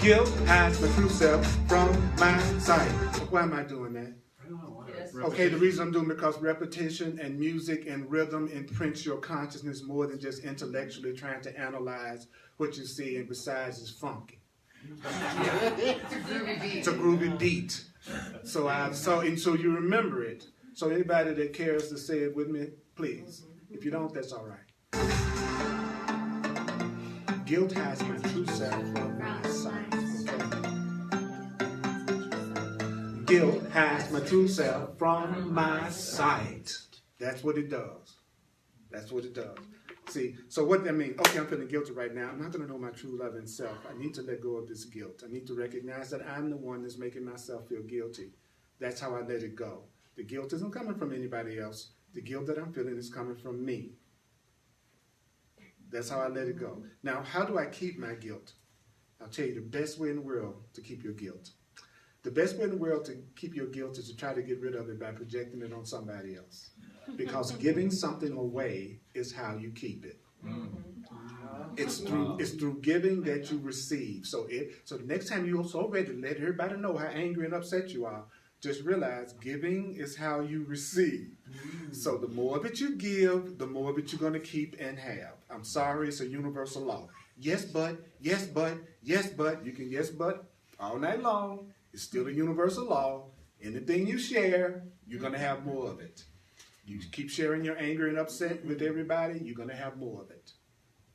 Guilt hides the true self from my sight. Why am I doing that? Yes. Okay, the reason I'm doing it because repetition and music and rhythm imprints your consciousness more than just intellectually trying to analyze what you see, and besides it's funky. It's a groovy beat. So you remember it. So anybody that cares to say it with me, please. If you don't, that's all right. Guilt hides my true self from my sight. Okay? Guilt hides my true self from my sight. That's what it does. That's what it does. See, so what that means, okay, I'm feeling guilty right now. I'm not going to know my true loving self. I need to let go of this guilt. I need to recognize that I'm the one that's making myself feel guilty. That's how I let it go. The guilt isn't coming from anybody else. The guilt that I'm feeling is coming from me. That's how I let it go. Now, how do I keep my guilt? I'll tell you the best way in the world to keep your guilt. The best way in the world to keep your guilt is to try to get rid of it by projecting it on somebody else. Because giving something away is how you keep it. It's through giving that you receive. So the next time you're so ready to let everybody know how angry and upset you are, just realize giving is how you receive. So the more of it you give, the more of it you're going to keep and have. I'm sorry, it's a universal law. Yes, but, yes, but, yes, but. You can yes, but all night long. It's still a universal law. Anything you share, you're going to have more of it. You keep sharing your anger and upset with everybody, you're going to have more of it.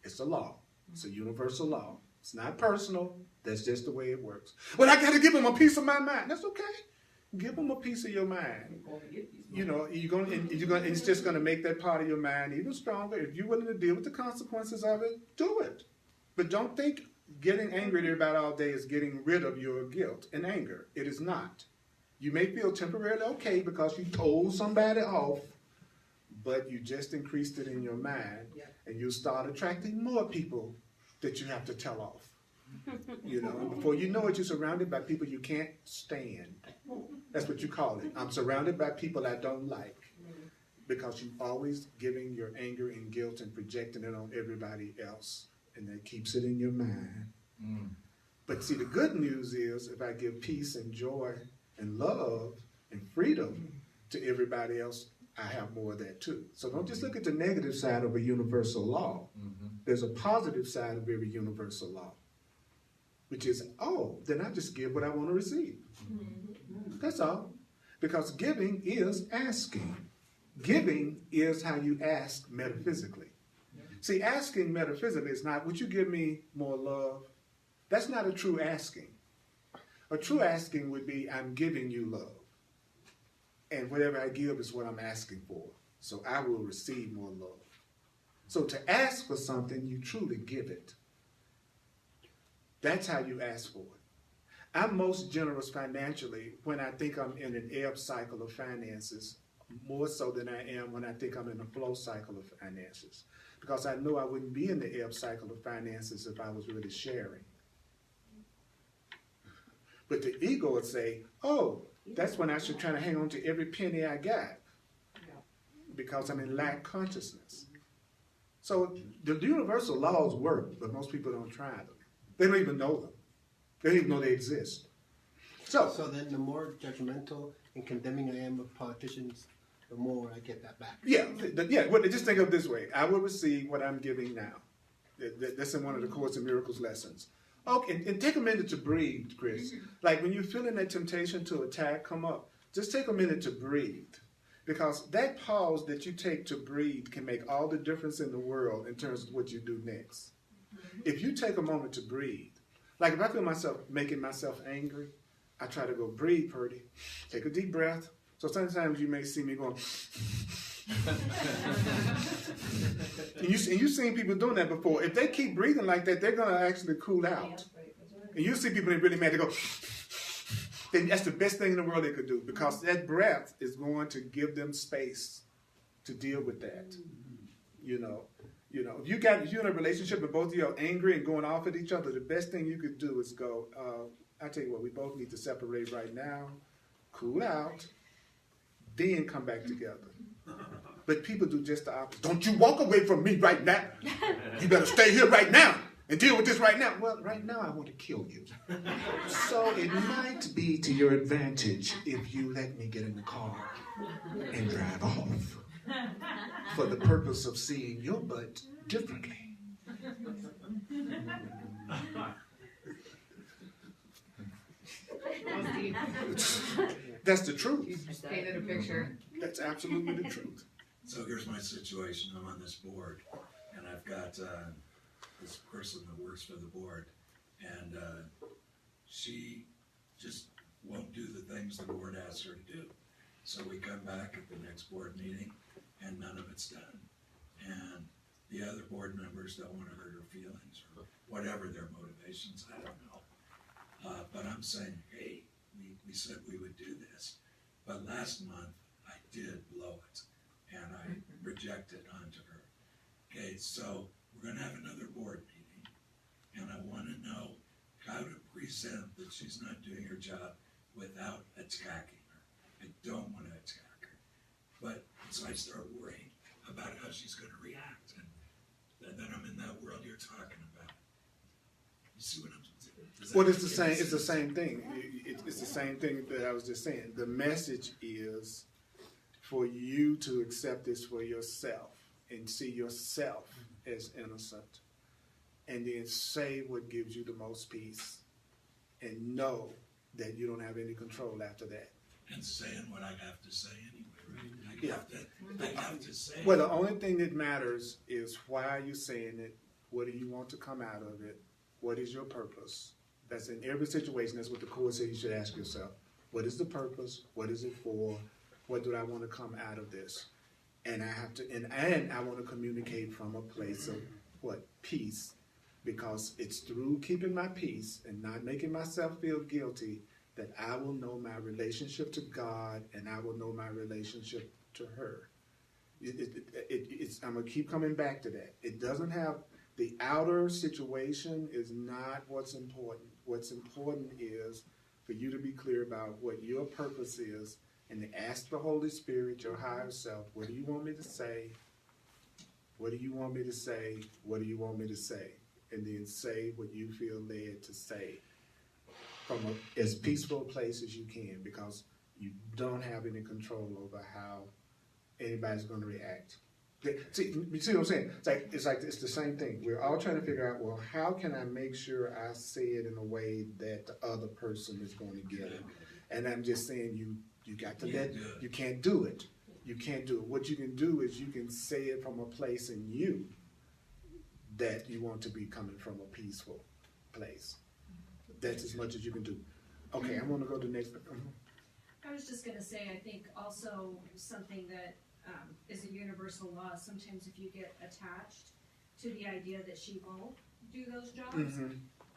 It's a law. It's a universal law. It's not personal. That's just the way it works. Well, I got to give them a piece of my mind. That's okay. Give them a piece of your mind. You know, it's just going to make that part of your mind even stronger. If you're willing to deal with the consequences of it, do it. But don't think getting angry at everybody all day is getting rid of your guilt and anger. It is not. You may feel temporarily okay because you told somebody off, but you just increased it in your mind, and you'll start attracting more people that you have to tell off. You know, and before you know it, you're surrounded by people you can't stand. That's what you call it. I'm surrounded by people I don't like, because you're always giving your anger and guilt and projecting it on everybody else, and that keeps it in your mind. But see, the good news is if I give peace and joy and love and freedom to everybody else, I have more of that too. So don't just look at the negative side of a universal law. There's a positive side of every universal law, which is, then I just give what I want to receive. That's all. Because giving is asking. Giving is how you ask metaphysically. See, asking metaphysically is not, would you give me more love? That's not a true asking. A true asking would be, I'm giving you love. And whatever I give is what I'm asking for. So I will receive more love. So to ask for something, you truly give it. That's how you ask for it. I'm most generous financially when I think I'm in an ebb cycle of finances, more so than I am when I think I'm in a flow cycle of finances. Because I know I wouldn't be in the ebb cycle of finances if I was really sharing. But the ego would say, that's when I should try to hang on to every penny I got, because I'm in lack consciousness. So the universal laws work, but most people don't try them. They don't even know them. They don't even know they exist. So then the more judgmental and condemning I am of politicians, the more I get that back. Well, just think of it this way. I will receive what I'm giving now. That's in one of the Course in Miracles lessons. Okay, and take a minute to breathe, Chris. Like when you're feeling that temptation to attack come up, just take a minute to breathe. Because that pause that you take to breathe can make all the difference in the world in terms of what you do next. If you take a moment to breathe, like if I feel myself making myself angry, I try to go, breathe, Purdy. Take a deep breath. So sometimes you may see me going, and you've seen people doing that before. If they keep breathing like that, they're going to actually cool out. And you see people that are really mad, they go, then that's the best thing in the world they could do, because that breath is going to give them space to deal with that. You know, You know, if you're in a relationship and both of you are angry and going off at each other, the best thing you could do is go, I tell you what, we both need to separate right now, cool out, then come back together. But people do just the opposite. Don't you walk away from me right now. You better stay here right now and deal with this right now. Well, right now I want to kill you. So it might be to your advantage if you let me get in the car and drive off for the purpose of seeing your butt differently. That's the truth. Just painted a picture. That's absolutely the truth. So here's my situation. I'm on this board, and I've got this person that works for the board, and she just won't do the things the board asks her to do. So we come back at the next board meeting, and none of it's done. And the other board members don't want to hurt her feelings, or whatever their motivations, I don't know. But I'm saying, hey, we said we would do this. But last month, I did blow it, and I projected onto her. Okay, so we're going to have another board meeting, and I want to know how to present that she's not doing her job without attacking her. I don't want to attack her. But so I start worrying about how she's going to react, and then I'm in that world you're talking about. You see what I'm saying? Well, it's the same. It's the same thing. It's the same thing that I was just saying. The message is for you to accept this for yourself and see yourself as innocent, and then say what gives you the most peace, and know that you don't have any control after that. And saying what I have to say anyway, right? Yeah. I have to say. Well, the only thing that matters is why are you saying it? What do you want to come out of it? What is your purpose? That's in every situation. That's what the Court says you should ask yourself. What is the purpose? What is it for? What do I want to come out of this? And I have to, and I want to communicate from a place of what? Peace. Because it's through keeping my peace and not making myself feel guilty that I will know my relationship to God and I will know my relationship to her. I'm going to keep coming back to that. It doesn't have, the outer situation is not what's important. What's important is for you to be clear about what your purpose is and to ask the Holy Spirit, your higher self, what do you want me to say? What do you want me to say? What do you want me to say? And then say what you feel led to say from as peaceful a place as you can, because you don't have any control over how anybody's going to react. See what I'm saying? It's the same thing. We're all trying to figure out, well, how can I make sure I say it in a way that the other person is going to get it? And I'm just saying you got to you can't do it. You can't do it. What you can do is you can say it from a place in you that you want to be coming from a peaceful place. That's as much as you can do. Okay, I'm going to go to the next. I was just going to say, I think also something that is a universal law. Sometimes if you get attached to the idea that she won't do those jobs,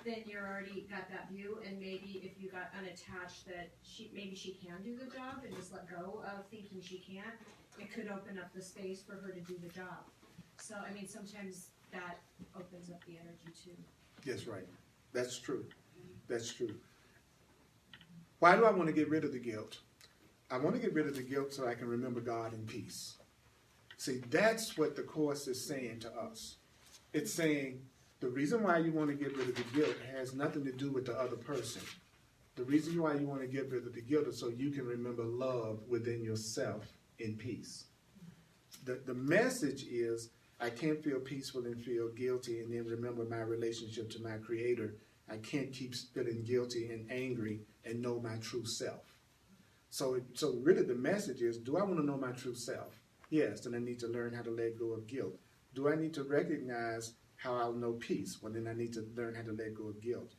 then you're already got that view. And maybe if you got unattached that maybe she can do the job and just let go of thinking she can't, it could open up the space for her to do the job. So, I mean, sometimes that opens up the energy too. Yes, right. That's true. That's true. Why do I want to get rid of the guilt? I want to get rid of the guilt so I can remember God in peace. See, that's what the Course is saying to us. It's saying the reason why you want to get rid of the guilt has nothing to do with the other person. The reason why you want to get rid of the guilt is so you can remember love within yourself in peace. The message is, I can't feel peaceful and feel guilty and then remember my relationship to my Creator. I can't keep feeling guilty and angry and know my true self. So really the message is, do I want to know my true self? Yes, then I need to learn how to let go of guilt. Do I need to recognize how I'll know peace? Well, then I need to learn how to let go of guilt.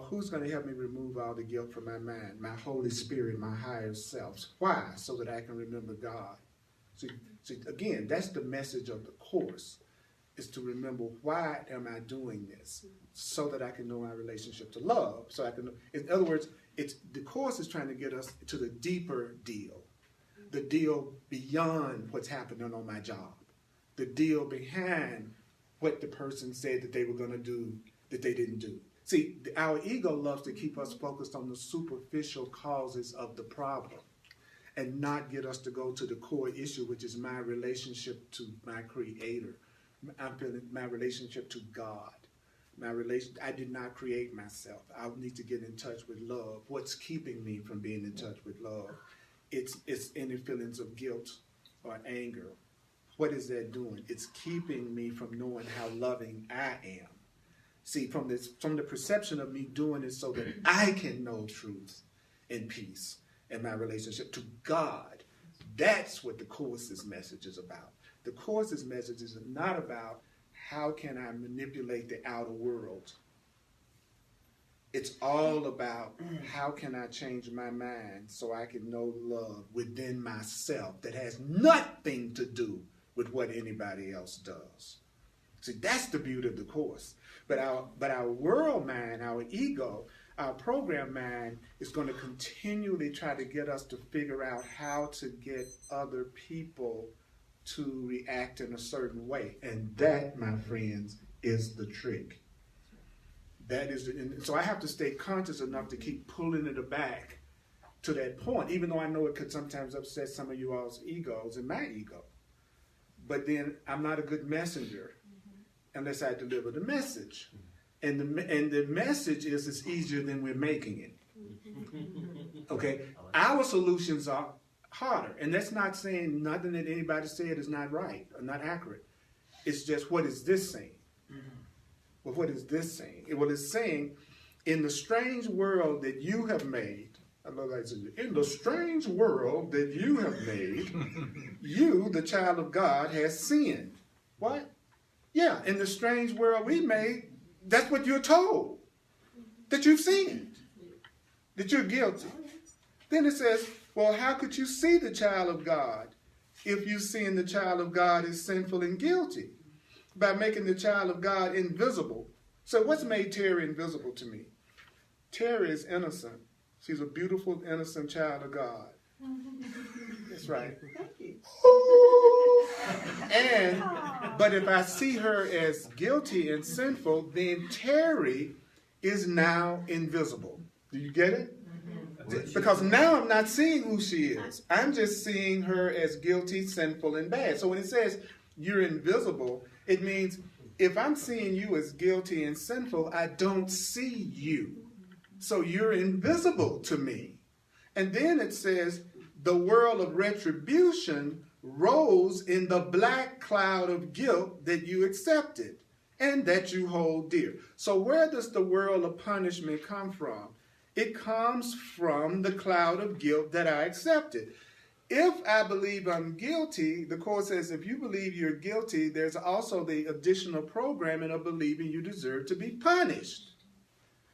Who's going to help me remove all the guilt from my mind? My Holy Spirit, my higher selves. Why? So that I can remember God. See, again, that's the message of the Course, is to remember, why am I doing this? So that I can know my relationship to love. So I can know, in other words, the Course is trying to get us to the deeper deal. The deal beyond what's happening on my job. the deal behind what the person said that they were going to do that they didn't do. See, our ego loves to keep us focused on the superficial causes of the problem and not get us to go to the core issue, which is my relationship to my Creator. I'm feeling my relationship to God. I did not create myself. I need to get in touch with love. What's keeping me from being in touch with love? It's any feelings of guilt or anger. What is that doing? It's keeping me from knowing how loving I am. See, from the perception of me doing it so that I can know truth and peace in my relationship to God. That's what the Course's message is about. The Course's message is not about how can I manipulate the outer world. It's all about how can I change my mind so I can know love within myself that has nothing to do with what anybody else does. See, that's the beauty of the Course. But our world mind, our ego, our program mind is going to continually try to get us to figure out how to get other people to react in a certain way. And that, my friends, is the trick. That is, so I have to stay conscious enough to keep pulling it back to that point, even though I know it could sometimes upset some of you all's egos and my ego. But then I'm not a good messenger unless I deliver the message. And the message is it's easier than we're making it. Okay? Our solutions are harder. And that's not saying nothing that anybody said is not right or not accurate. It's just, what is this saying? Well, what is this saying? Well, it's saying, in the strange world that you have made, I love that. In the strange world that you have made, you, the child of God, has sinned. What? Yeah, in the strange world we made, that's what you're told. That you've sinned. That you're guilty. Then it says, well, how could you see the child of God if you seeing the child of God is sinful and guilty? By making the child of God invisible. So what's made Terry invisible to me? Terry is innocent. She's a beautiful, innocent child of God. That's right. But if I see her as guilty and sinful, then Terry is now invisible. Do you get it? Because now I'm not seeing who she is. I'm just seeing her as guilty, sinful, and bad. So when it says you're invisible, it means if I'm seeing you as guilty and sinful, I don't see you. So you're invisible to me. And then it says the world of retribution rose in the black cloud of guilt that you accepted and that you hold dear. So where does the world of punishment come from? It comes from the cloud of guilt that I accepted. If I believe I'm guilty, the Course says if you believe you're guilty, there's also the additional programming of believing you deserve to be punished.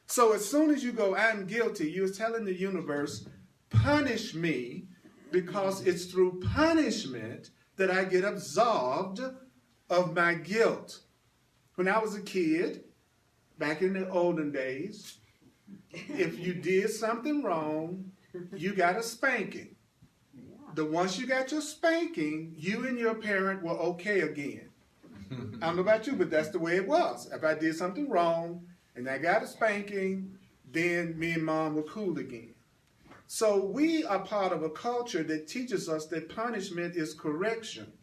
So as soon as you go, I'm guilty, you're telling the universe, punish me, because it's through punishment that I get absolved of my guilt. When I was a kid, back in the olden days, if you did something wrong, you got a spanking. Once you got your spanking, you and your parent were okay again. I don't know about you, but that's the way it was. If I did something wrong and I got a spanking, then me and mom were cool again. So we are part of a culture that teaches us that punishment is correction.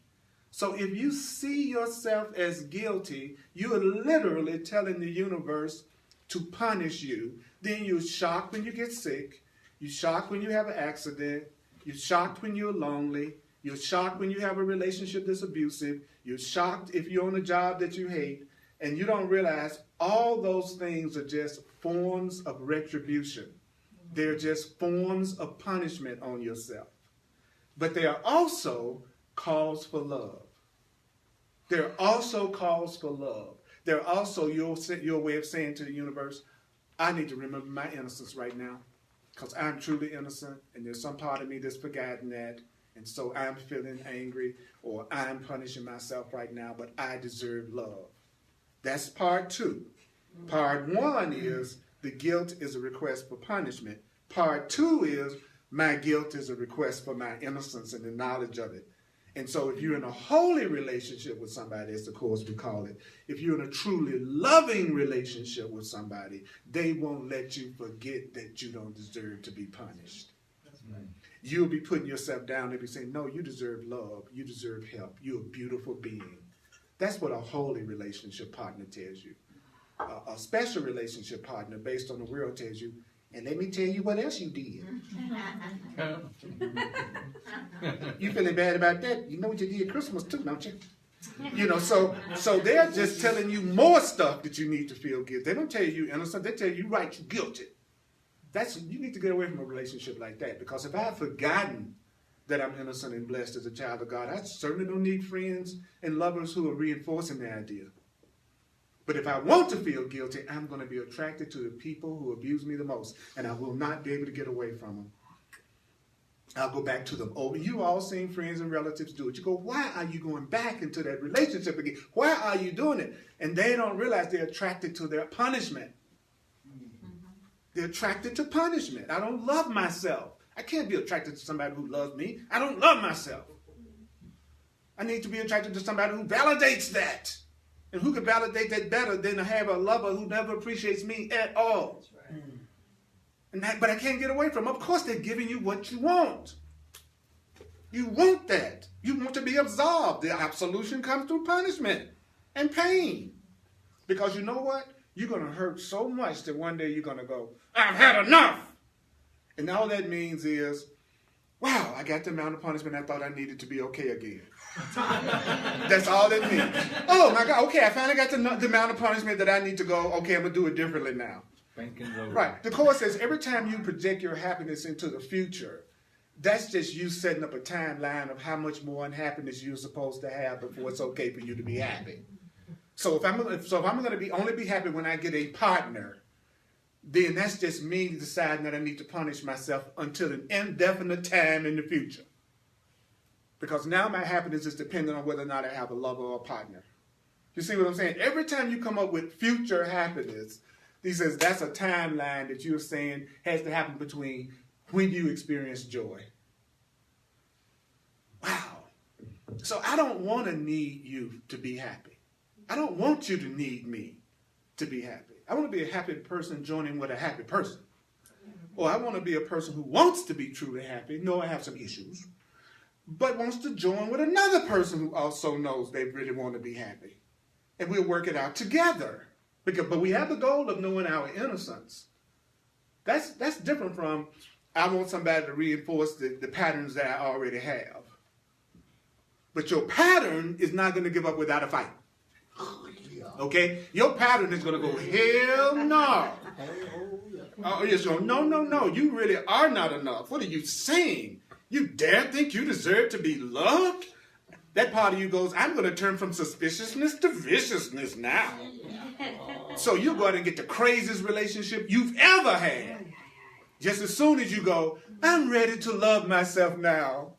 So if you see yourself as guilty, you are literally telling the universe to punish you. Then you're shocked when you get sick. You're shocked when you have an accident. You're shocked when you're lonely. You're shocked when you have a relationship that's abusive. You're shocked if you're on a job that you hate. And you don't realize all those things are just forms of retribution. They're just forms of punishment on yourself. But they are also calls for love. They're also calls for love. They're also your way of saying to the universe, I need to remember my innocence right now. Because I'm truly innocent, and there's some part of me that's forgotten that, and so I'm feeling angry, or I'm punishing myself right now, but I deserve love. That's part 2. Part 1 is the guilt is a request for punishment. Part 2 is my guilt is a request for my innocence and the knowledge of it. And so if you're in a holy relationship with somebody, as the Course we call it, if you're in a truly loving relationship with somebody, they won't let you forget that you don't deserve to be punished. You'll be putting yourself down. They'll be saying, no, you deserve love. You deserve help. You're a beautiful being. That's what a holy relationship partner tells you. A special relationship partner based on the world tells you, and let me tell you what else you did. You feeling bad about that? You know what you did at Christmas too, don't you? You know, so they're just telling you more stuff that you need to feel guilty. They don't tell you innocent. They tell you right, you're guilty. You need to get away from a relationship like that, because if I've forgotten that I'm innocent and blessed as a child of God, I certainly don't need friends and lovers who are reinforcing the idea. But if I want to feel guilty, I'm going to be attracted to the people who abuse me the most, and I will not be able to get away from them. I'll go back to them. Oh, you all seen friends and relatives do it. You go, why are you going back into that relationship again? Why are you doing it? And they don't realize they're attracted to their punishment. They're attracted to punishment. I don't love myself. I can't be attracted to somebody who loves me. I don't love myself. I need to be attracted to somebody who validates that. And who can validate that better than to have a lover who never appreciates me at all? Right. But I can't get away from them. Of course, they're giving you what you want. You want that. You want to be absolved. The absolution comes through punishment and pain. Because you know what? You're going to hurt so much that one day you're going to go, I've had enough. And all that means is, wow, I got the amount of punishment I thought I needed to be okay again. That's all that means. Oh my God, okay, I finally got the amount of punishment that I need to go, okay, I'm going to do it differently now. Right. The Course says every time you project your happiness into the future, that's just you setting up a timeline of how much more unhappiness you're supposed to have before it's okay for you to be happy. So if I'm going to only be happy when I get a partner, then that's just me deciding that I need to punish myself until an indefinite time in the future. Because now my happiness is dependent on whether or not I have a lover or a partner. You see what I'm saying? Every time you come up with future happiness, he says that's a timeline that you're saying has to happen between when you experience joy. Wow. So I don't want to need you to be happy. I don't want you to need me to be happy. I want to be a happy person joining with a happy person. Or I want to be a person who wants to be truly happy. No, I have some issues. But wants to join with another person who also knows they really want to be happy. And we'll work it out together. But we have the goal of knowing our innocence. That's different from, I want somebody to reinforce the patterns that I already have. But your pattern is not going to give up without a fight. Okay? Your pattern is going to go, hell no. Oh, yes, no. You really are not enough. What are you saying? You dare think you deserve to be loved? That part of you goes, I'm going to turn from suspiciousness to viciousness now. So you go out and get the craziest relationship you've ever had. Just as soon as you go, I'm ready to love myself now.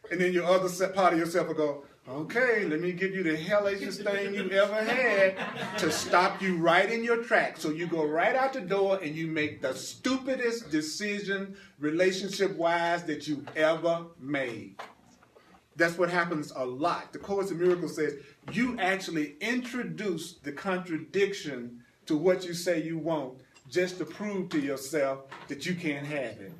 And then your other part of yourself will go, okay, let me give you the hellacious thing you ever had to stop you right in your tracks. So you go right out the door and you make the stupidest decision relationship-wise that you've ever made. That's what happens a lot. The Course in Miracles says you actually introduce the contradiction to what you say you want just to prove to yourself that you can't have it.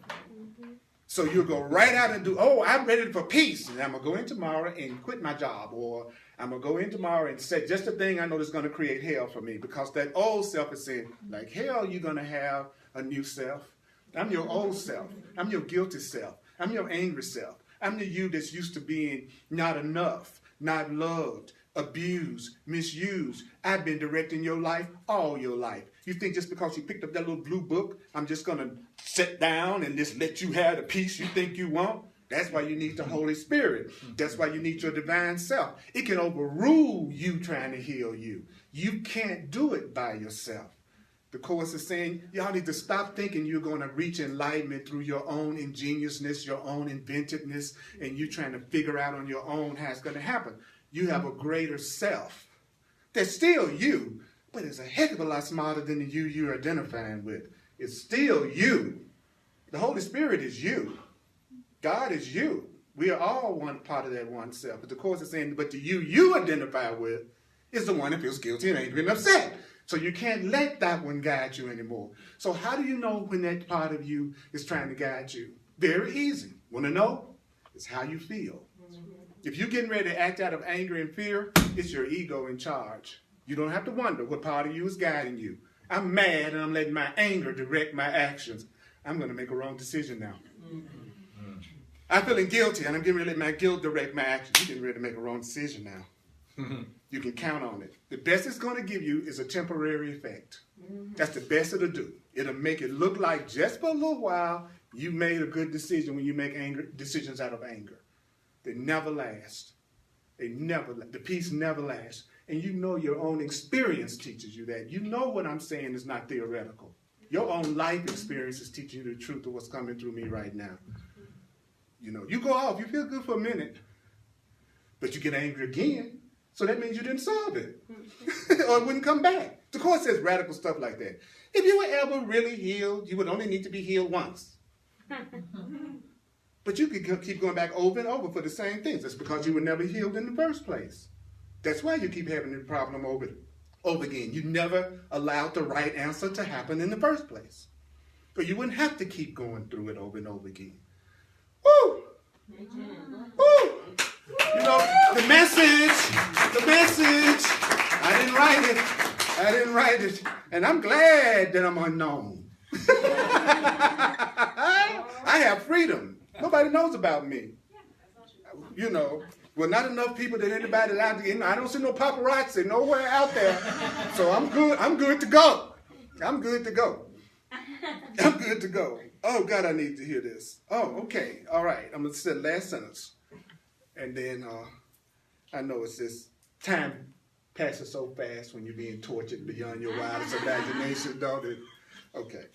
So you'll go right out and do, I'm ready for peace. And I'm going to go in tomorrow and quit my job. Or I'm going to go in tomorrow and say just the thing I know that's going to create hell for me. Because that old self is saying, like hell, you're going to have a new self. I'm your old self. I'm your guilty self. I'm your angry self. I'm the you that's used to being not enough, not loved, abused, misused. I've been directing your life all your life. You think just because you picked up that little blue book, I'm just going to sit down and just let you have the peace you think you want? That's why you need the Holy Spirit. That's why you need your divine self. It can overrule you trying to heal you. You can't do it by yourself. The Course is saying, y'all need to stop thinking you're going to reach enlightenment through your own ingeniousness, your own inventiveness, and you trying to figure out on your own how it's going to happen. You have a greater self. That's still you, but it's a heck of a lot smarter than the you you're identifying with. It's still you. The Holy Spirit is you. God is you. We are all one part of that one self. But the Course is saying, but the you identify with is the one that feels guilty and angry and upset. So you can't let that one guide you anymore. So how do you know when that part of you is trying to guide you? Very easy. Want to know? It's how you feel. If you're getting ready to act out of anger and fear, it's your ego in charge. You don't have to wonder what part of you is guiding you. I'm mad and I'm letting my anger direct my actions. I'm going to make a wrong decision now. I'm feeling guilty and I'm getting ready to let my guilt direct my actions. You're getting ready to make a wrong decision now. You can count on it. The best it's going to give you is a temporary effect. That's the best it'll do. It'll make it look like just for a little while you made a good decision when you make decisions out of anger. They never last. The peace never lasts. And you know your own experience teaches you that. You know what I'm saying is not theoretical. Your own life experience is teaching you the truth of what's coming through me right now. You know, you go off, you feel good for a minute, but you get angry again. So that means you didn't solve it. Or it wouldn't come back. The Course says radical stuff like that. If you were ever really healed, you would only need to be healed once. But you could keep going back over and over for the same things. That's because you were never healed in the first place. That's why you keep having the problem over again. You never allowed the right answer to happen in the first place. So you wouldn't have to keep going through it over and over again. Woo! Woo! You know, the message, I didn't write it. And I'm glad that I'm unknown. I have freedom. Nobody knows about me. You know, well, not enough people that anybody allowed to get. I don't see no paparazzi nowhere out there. So I'm good to go. I'm good to go. Oh, God, I need to hear this. Oh, okay. All right. I'm going to say the last sentence. And then I know it's this time passes so fast when you're being tortured beyond your wildest imagination, don't it? Okay.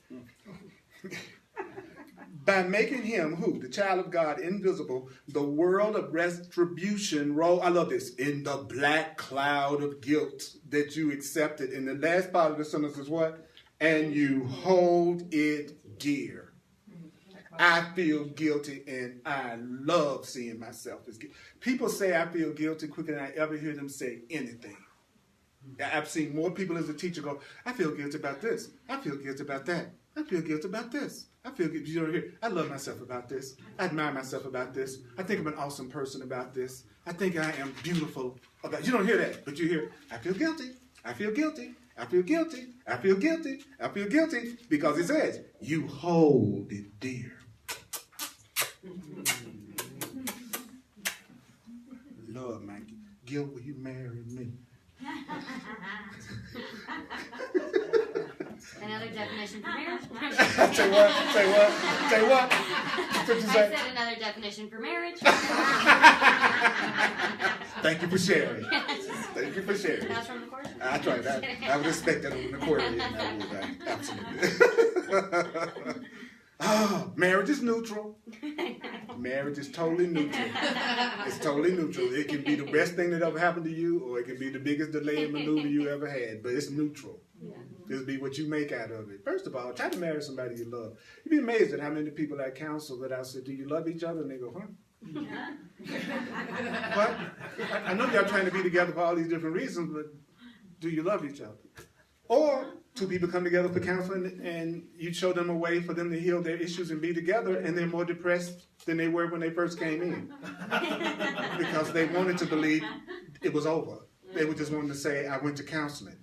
By making him, who? The child of God, invisible, the world of retribution, I love this, in the black cloud of guilt that you accepted. And the last part of the sentence is what? And you hold it dear. I feel guilty and I love seeing myself as guilty. People say I feel guilty quicker than I ever hear them say anything. I've seen more people as a teacher go, I feel guilty about this. I feel guilty about that. I feel guilty about this. I feel guilty. You don't hear, I love myself about this. I admire myself about this. I think I'm an awesome person about this. I think I am beautiful about. You don't hear that, but you hear, I feel guilty. I feel guilty. I feel guilty. I feel guilty. I feel guilty. Because it says, you hold it dear. Lord, my guilt, will you marry me? Another definition for marriage. Say what? What you say? I said another definition for marriage. Thank you for sharing. Thank you for sharing. That's from the Course. I tried that. I would expect that on the Aquarian. I would. Absolutely. Oh, marriage is neutral. Marriage is totally neutral. It's totally neutral. It can be the best thing that ever happened to you, or it can be the biggest delay in maneuver you ever had. But it's neutral. It'll be what you make out of it. First of all, try to marry somebody you love. You'd be amazed at how many people I counsel that I said, do you love each other? And they go, huh? What? I know y'all trying to be together for all these different reasons, but do you love each other? Or two people come together for counseling and you show them a way for them to heal their issues and be together, and they're more depressed than they were when they first came in. Because they wanted to believe it was over. They were just wanting to say, I went to counseling.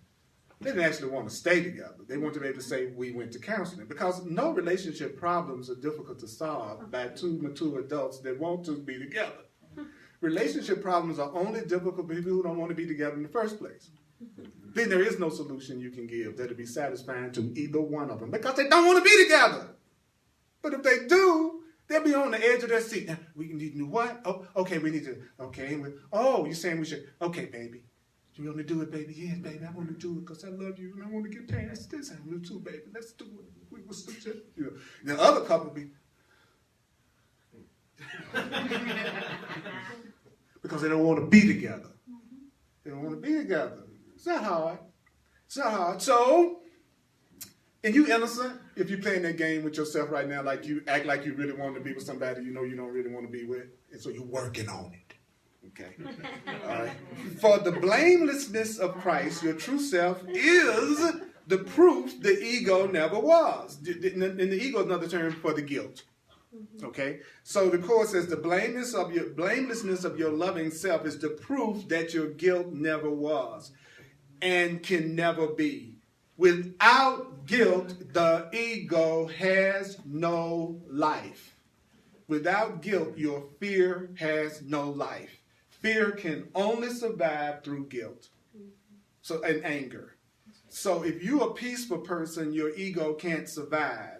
They didn't actually want to stay together. They want to be able to say, we went to counseling. Because no relationship problems are difficult to solve by two mature adults that want to be together. Relationship problems are only difficult for people who don't want to be together in the first place. Then there is no solution you can give that'll be satisfying to either one of them because they don't want to be together. But if they do, they'll be on the edge of their seat. Now, we need to do what? Oh, okay, we need to, okay. You're saying we should, okay, baby. You want to do it, baby? Yes, baby, I want to do it because I love you and I want to get past this. I want to too, baby. Let's do it. We will switch it. You know. The other couple be, because they don't want to be together. They don't want to be together. It's not hard. So And you innocent if you're playing that game with yourself right now, like you act like you really want to be with somebody you know you don't really want to be with, and so you're working on it. Okay. All right. For the blamelessness of Christ, your true self, is the proof the ego never was. And the ego is another term for the guilt. Okay. So the Course says the blamelessness of your loving self is the proof that your guilt never was and can never be. Without guilt, the ego has no life. Without guilt, your fear has no life. Fear can only survive through guilt, and anger. So if you're a peaceful person, your ego can't survive.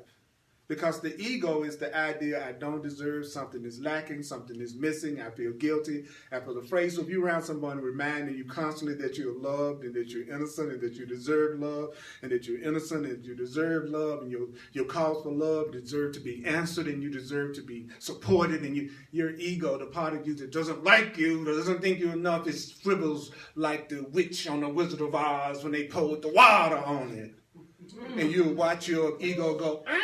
Because the ego is the idea I don't deserve, something is lacking, something is missing, I feel guilty, I feel afraid. So if you're around someone reminding you constantly that you're loved and that you're innocent and that you deserve love and that you're innocent and you deserve love and your calls for love deserve to be answered and you deserve to be supported, and your ego, the part of you that doesn't like you, that doesn't think you're enough, it scribbles like the witch on the Wizard of Oz when they poured the water on it. And you watch your ego go, I'm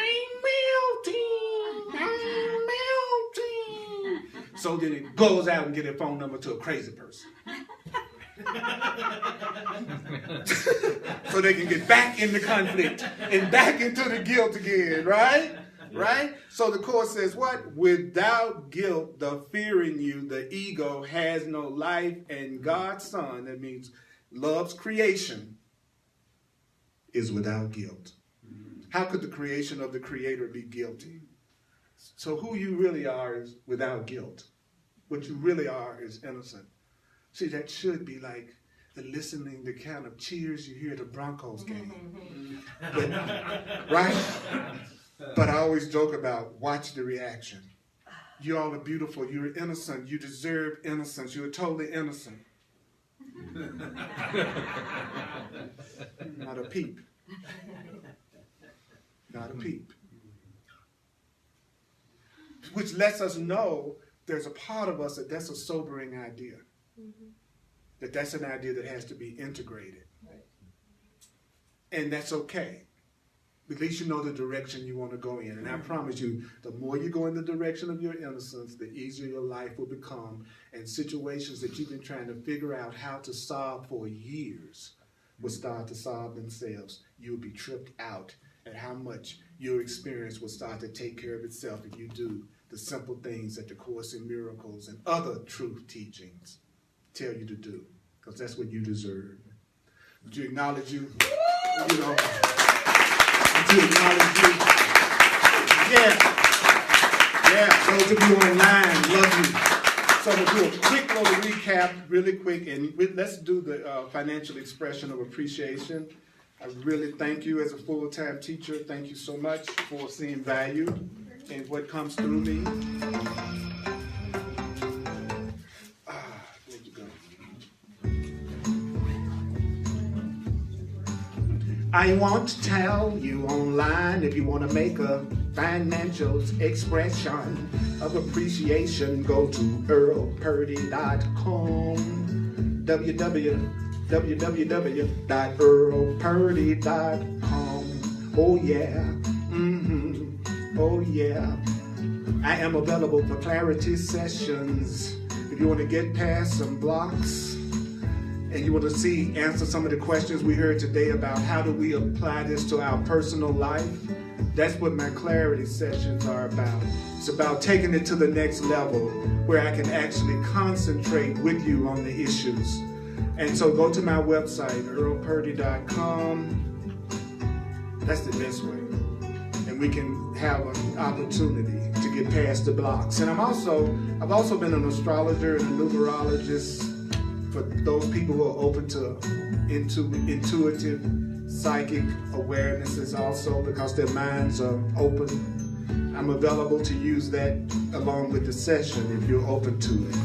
melting. So then it goes out and get a phone number to a crazy person. So they can get back in the conflict and back into the guilt again, right? Right? So the Course says what? Without guilt, the fear in you, the ego, has no life, and God's Son, that means love's creation, is without guilt. How could the creation of the Creator be guilty? So who you really are is without guilt. What you really are is innocent. See, that should be like the kind of cheers you hear at a Broncos game. But, right? But I always joke about watch the reaction. You all are beautiful. You're innocent. You deserve innocence. You're totally innocent. Not a peep. Not a peep. Which lets us know there's a part of us that's a sobering idea. That's an idea that has to be integrated. And that's okay. At least you know the direction you want to go in. And I promise you, the more you go in the direction of your innocence, the easier your life will become. And situations that you've been trying to figure out how to solve for years will start to solve themselves. You'll be tripped out at how much your experience will start to take care of itself if you do the simple things that the Course in Miracles and other truth teachings tell you to do. Because that's what you deserve. Would you acknowledge you? Would you acknowledge you? Yeah. Those of you online, love you. So we'll do a quick little recap, really quick, and let's do the financial expression of appreciation. I really thank you as a full-time teacher. Thank you so much for seeing value in what comes through me. Where'd you go? I want to tell you online, if you want to make a financial expression of appreciation, go to earlpurdy.com, www.earlpurdy.com. Oh yeah, oh yeah. I am available for clarity sessions. If you want to get past some blocks and you want to answer some of the questions we heard today about how do we apply this to our personal life, that's what my clarity sessions are about. It's about taking it to the next level where I can actually concentrate with you on the issues. And so go to my website, earlpurdy.com. That's the best way. And we can have an opportunity to get past the blocks. And I've also been an astrologer and a numerologist for those people who are open to intuitive psychic awarenesses also, because their minds are open. I'm available to use that along with the session if you're open to it.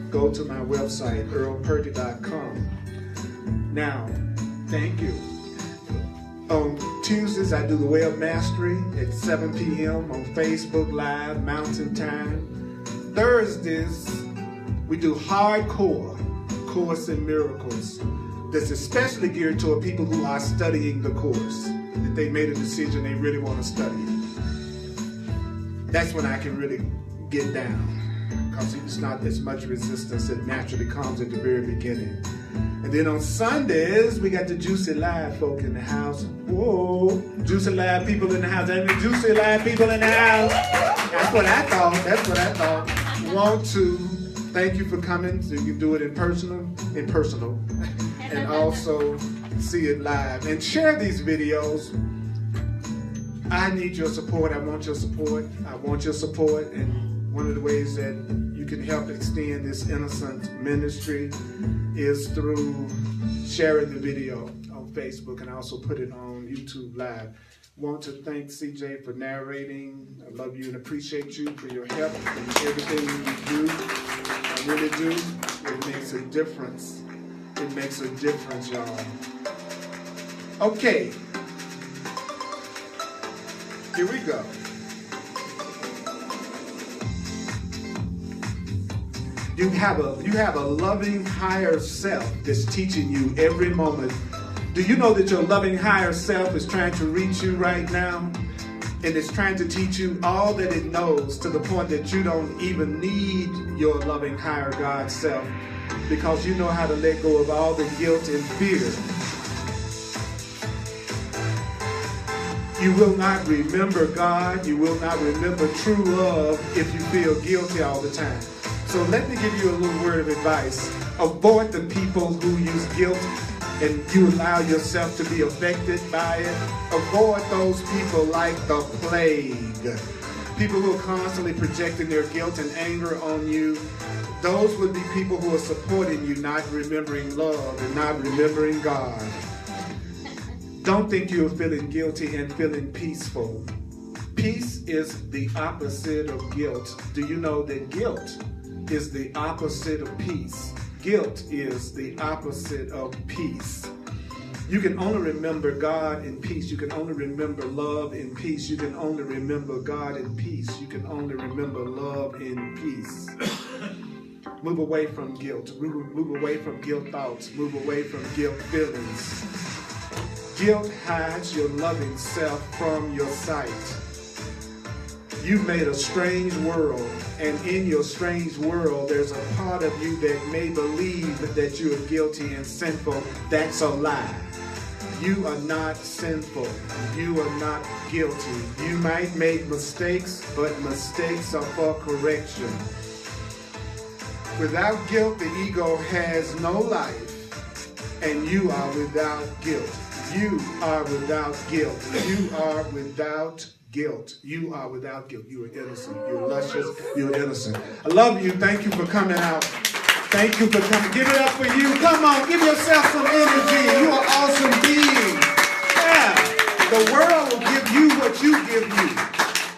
Go to my website, earlpurdy.com. Now, thank you. On Tuesdays, I do the Way of Mastery at 7 p.m. on Facebook Live, Mountain Time. Thursdays, we do hardcore Course in Miracles. that's especially geared toward people who are studying the course, that they made a decision they really want to study it. That's when I can really get down, because it's not as much resistance that naturally comes at the very beginning. And then on Sundays, we got the Juicy Live folk in the house. Whoa, Juicy Live people in the house. That means Juicy Live people in the house. That's what I thought. Want to thank you for coming. So you can do it in personal, and also see it live. And share these videos. I need your support. I want your support. And one of the ways that you can help extend this innocent ministry is through sharing the video on Facebook, and also put it on YouTube Live. Want to thank CJ for narrating. I love you and appreciate you for your help and everything you do. I really do. It makes a difference. It makes a difference, y'all. Okay. Here we go. You have a loving higher self that's teaching you every moment. Do you know that your loving higher self is trying to reach you right now? And it's trying to teach you all that it knows, to the point that you don't even need your loving higher God self, because you know how to let go of all the guilt and fear. You will not remember God. You will not remember true love if you feel guilty all the time. So let me give you a little word of advice. Avoid the people who use guilt and you allow yourself to be affected by it. Avoid those people like the plague. People who are constantly projecting their guilt and anger on you. Those would be people who are supporting you, not remembering love and not remembering God. Don't think you're feeling guilty and feeling peaceful. Peace is the opposite of guilt. Do you know that guilt is the opposite of peace? Guilt is the opposite of peace. You can only remember God in peace. You can only remember love in peace. You can only remember God in peace. You can only remember love in peace. Move away from guilt. Move away from guilt thoughts. Move away from guilt feelings. Guilt hides your loving self from your sight. You've made a strange world, and in your strange world, there's a part of you that may believe that you are guilty and sinful. That's a lie. You are not sinful. You are not guilty. You might make mistakes, but mistakes are for correction. Without guilt, the ego has no life, and you are without guilt. You are without guilt. You are without guilt. You are without guilt. You are innocent. You're luscious. You're innocent. I love you. Thank you for coming out. Thank you for coming. Give it up for you. Come on. Give yourself some energy. You are awesome beings. Yeah. The world will give you what you give you.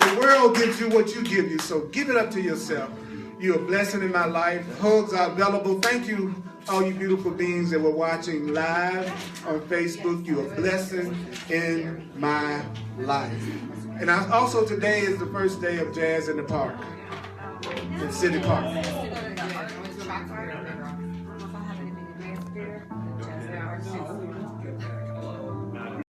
The world gives you what you give you. So give it up to yourself. You're a blessing in my life. Hugs are available. Thank you, all you beautiful beings that were watching live on Facebook. You're a blessing in my life. And also today is the first day of Jazz in the Park, in City Park.